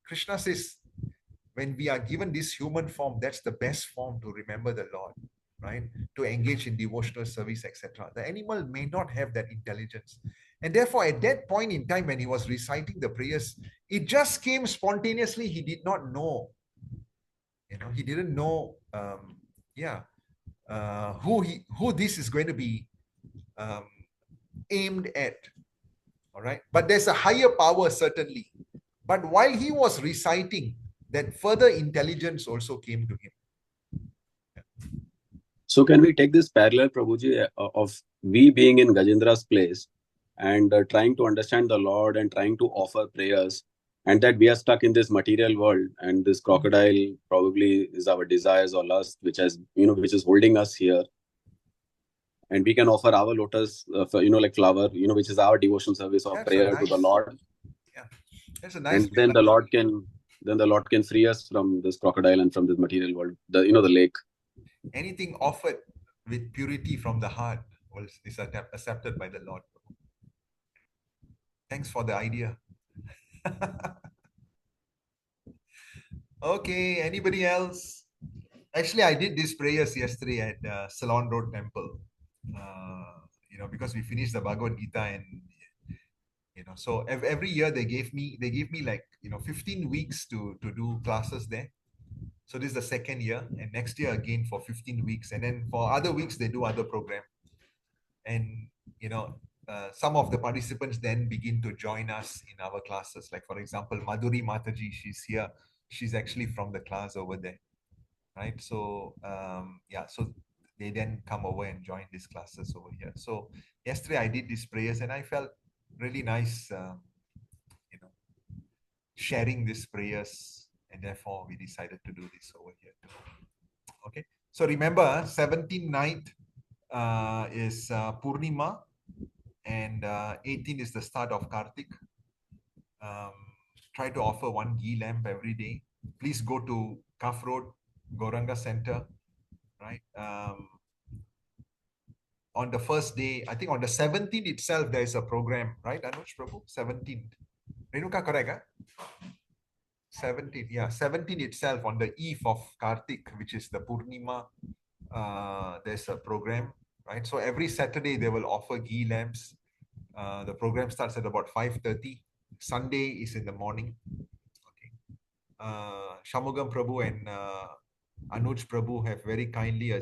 Krishna says, when we are given this human form, that's the best form to remember the Lord, right? To engage in devotional service, etc. The animal may not have that intelligence. And therefore, at that point in time, when he was reciting the prayers, it just came spontaneously. He did not know, he didn't know, who this is going to be aimed at. All right. But there's a higher power, certainly. But while he was reciting, that further intelligence also came to him. So can we take this parallel, Prabhuji, of we being in Gajendra's place and trying to understand the Lord and trying to offer prayers, and that we are stuck in this material world, and this crocodile probably is our desires or lust, which is holding us here. And we can offer our lotus, like flower, which is our devotion service or prayer to the Lord. Yeah, that's a nice. And then the Lord can free us from this crocodile and from this material world, the lake. Anything offered with purity from the heart is accepted by the Lord. Thanks for the idea. Okay, anybody else? Actually, I did these prayers yesterday at Ceylon Road Temple. Because we finished the Bhagavad Gita, and so every year they gave me like 15 weeks to do classes there. So this is the second year, and next year again for 15 weeks, and then for other weeks they do other program. And some of the participants then begin to join us in our classes. Like for example, Madhuri Mataji, she's here. She's actually from the class over there, right? So so they then come over and join these classes over here. So yesterday I did these prayers, and I felt really nice, sharing these prayers, and therefore we decided to do this over here too. Okay, so remember 17th night is Purnima, and 18 is the start of Karthik. Try to offer one ghee lamp every day. Please go to Kaf Road, Goranga Center, right? On the first day, I think on the 17th itself, there is a program, right, Anuj Prabhu? 17th. Renuka, correct? Huh? 17, yeah, 17 itself on the eve of Karthik, which is the Purnima. There's a program, right? So every Saturday they will offer ghee lamps. The program starts at about 5:30. Sunday is in the morning. Okay. Shamugam Prabhu and Anuj Prabhu have very kindly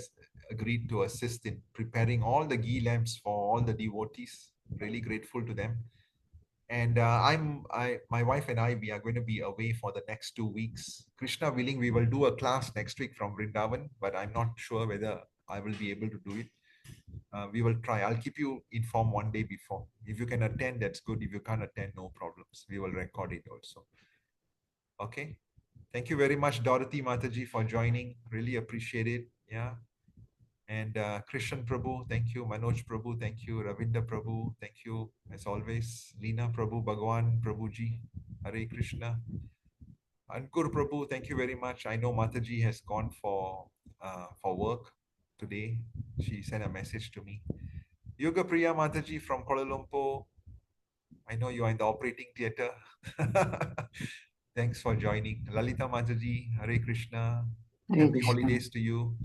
agreed to assist in preparing all the ghee lamps for all the devotees. Really grateful to them. And my wife and I, we are going to be away for the next 2 weeks. Krishna willing, we will do a class next week from Vrindavan, but I'm not sure whether I will be able to do it. We will try. I'll keep you informed one day before. If you can attend, that's good. If you can't attend, no problems. We will record it also. Okay. Thank you very much, Dorothy Mataji, for joining. Really appreciate it. Yeah. And Krishan Prabhu, thank you. Manoj Prabhu, thank you. Ravinda Prabhu, thank you. As always, Leena Prabhu, Bhagwan Prabhuji, Hare Krishna. Ankur Prabhu, thank you very much. I know Mataji has gone for work today. She sent a message to me. Yoga Priya Mataji from Kuala Lumpur. I know you are in the operating theatre. Thanks for joining. Lalita Mataji, Hare Krishna. Hare Happy Krishna. holidays to you.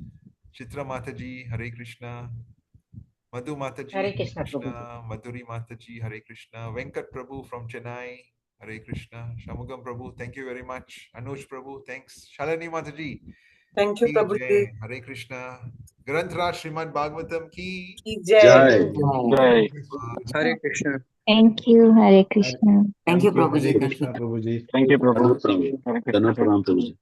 Chitra Mataji, Hare Krishna. Madhu Mataji, Hare Krishna, Madhuri Mataji, Hare Krishna. Venkat Prabhu from Chennai, Hare Krishna. Shamugam Prabhu, thank you very much. Anuj Prabhu, thanks. Shalini Mataji, Thank you, Ki Prabhuji. Jai, Hare Krishna. Granth Raj Srimad Bhagavatam Ki Ki Jai. Jai. Jai. Hare Krishna. Thank you, Hare Krishna. Thank you, Hare Prabhuji. Thank Krishna, you. Prabhuji. Thank you, Prabhu. Dhanapram. Hare Krishna. Dhanapram, Prabhuji.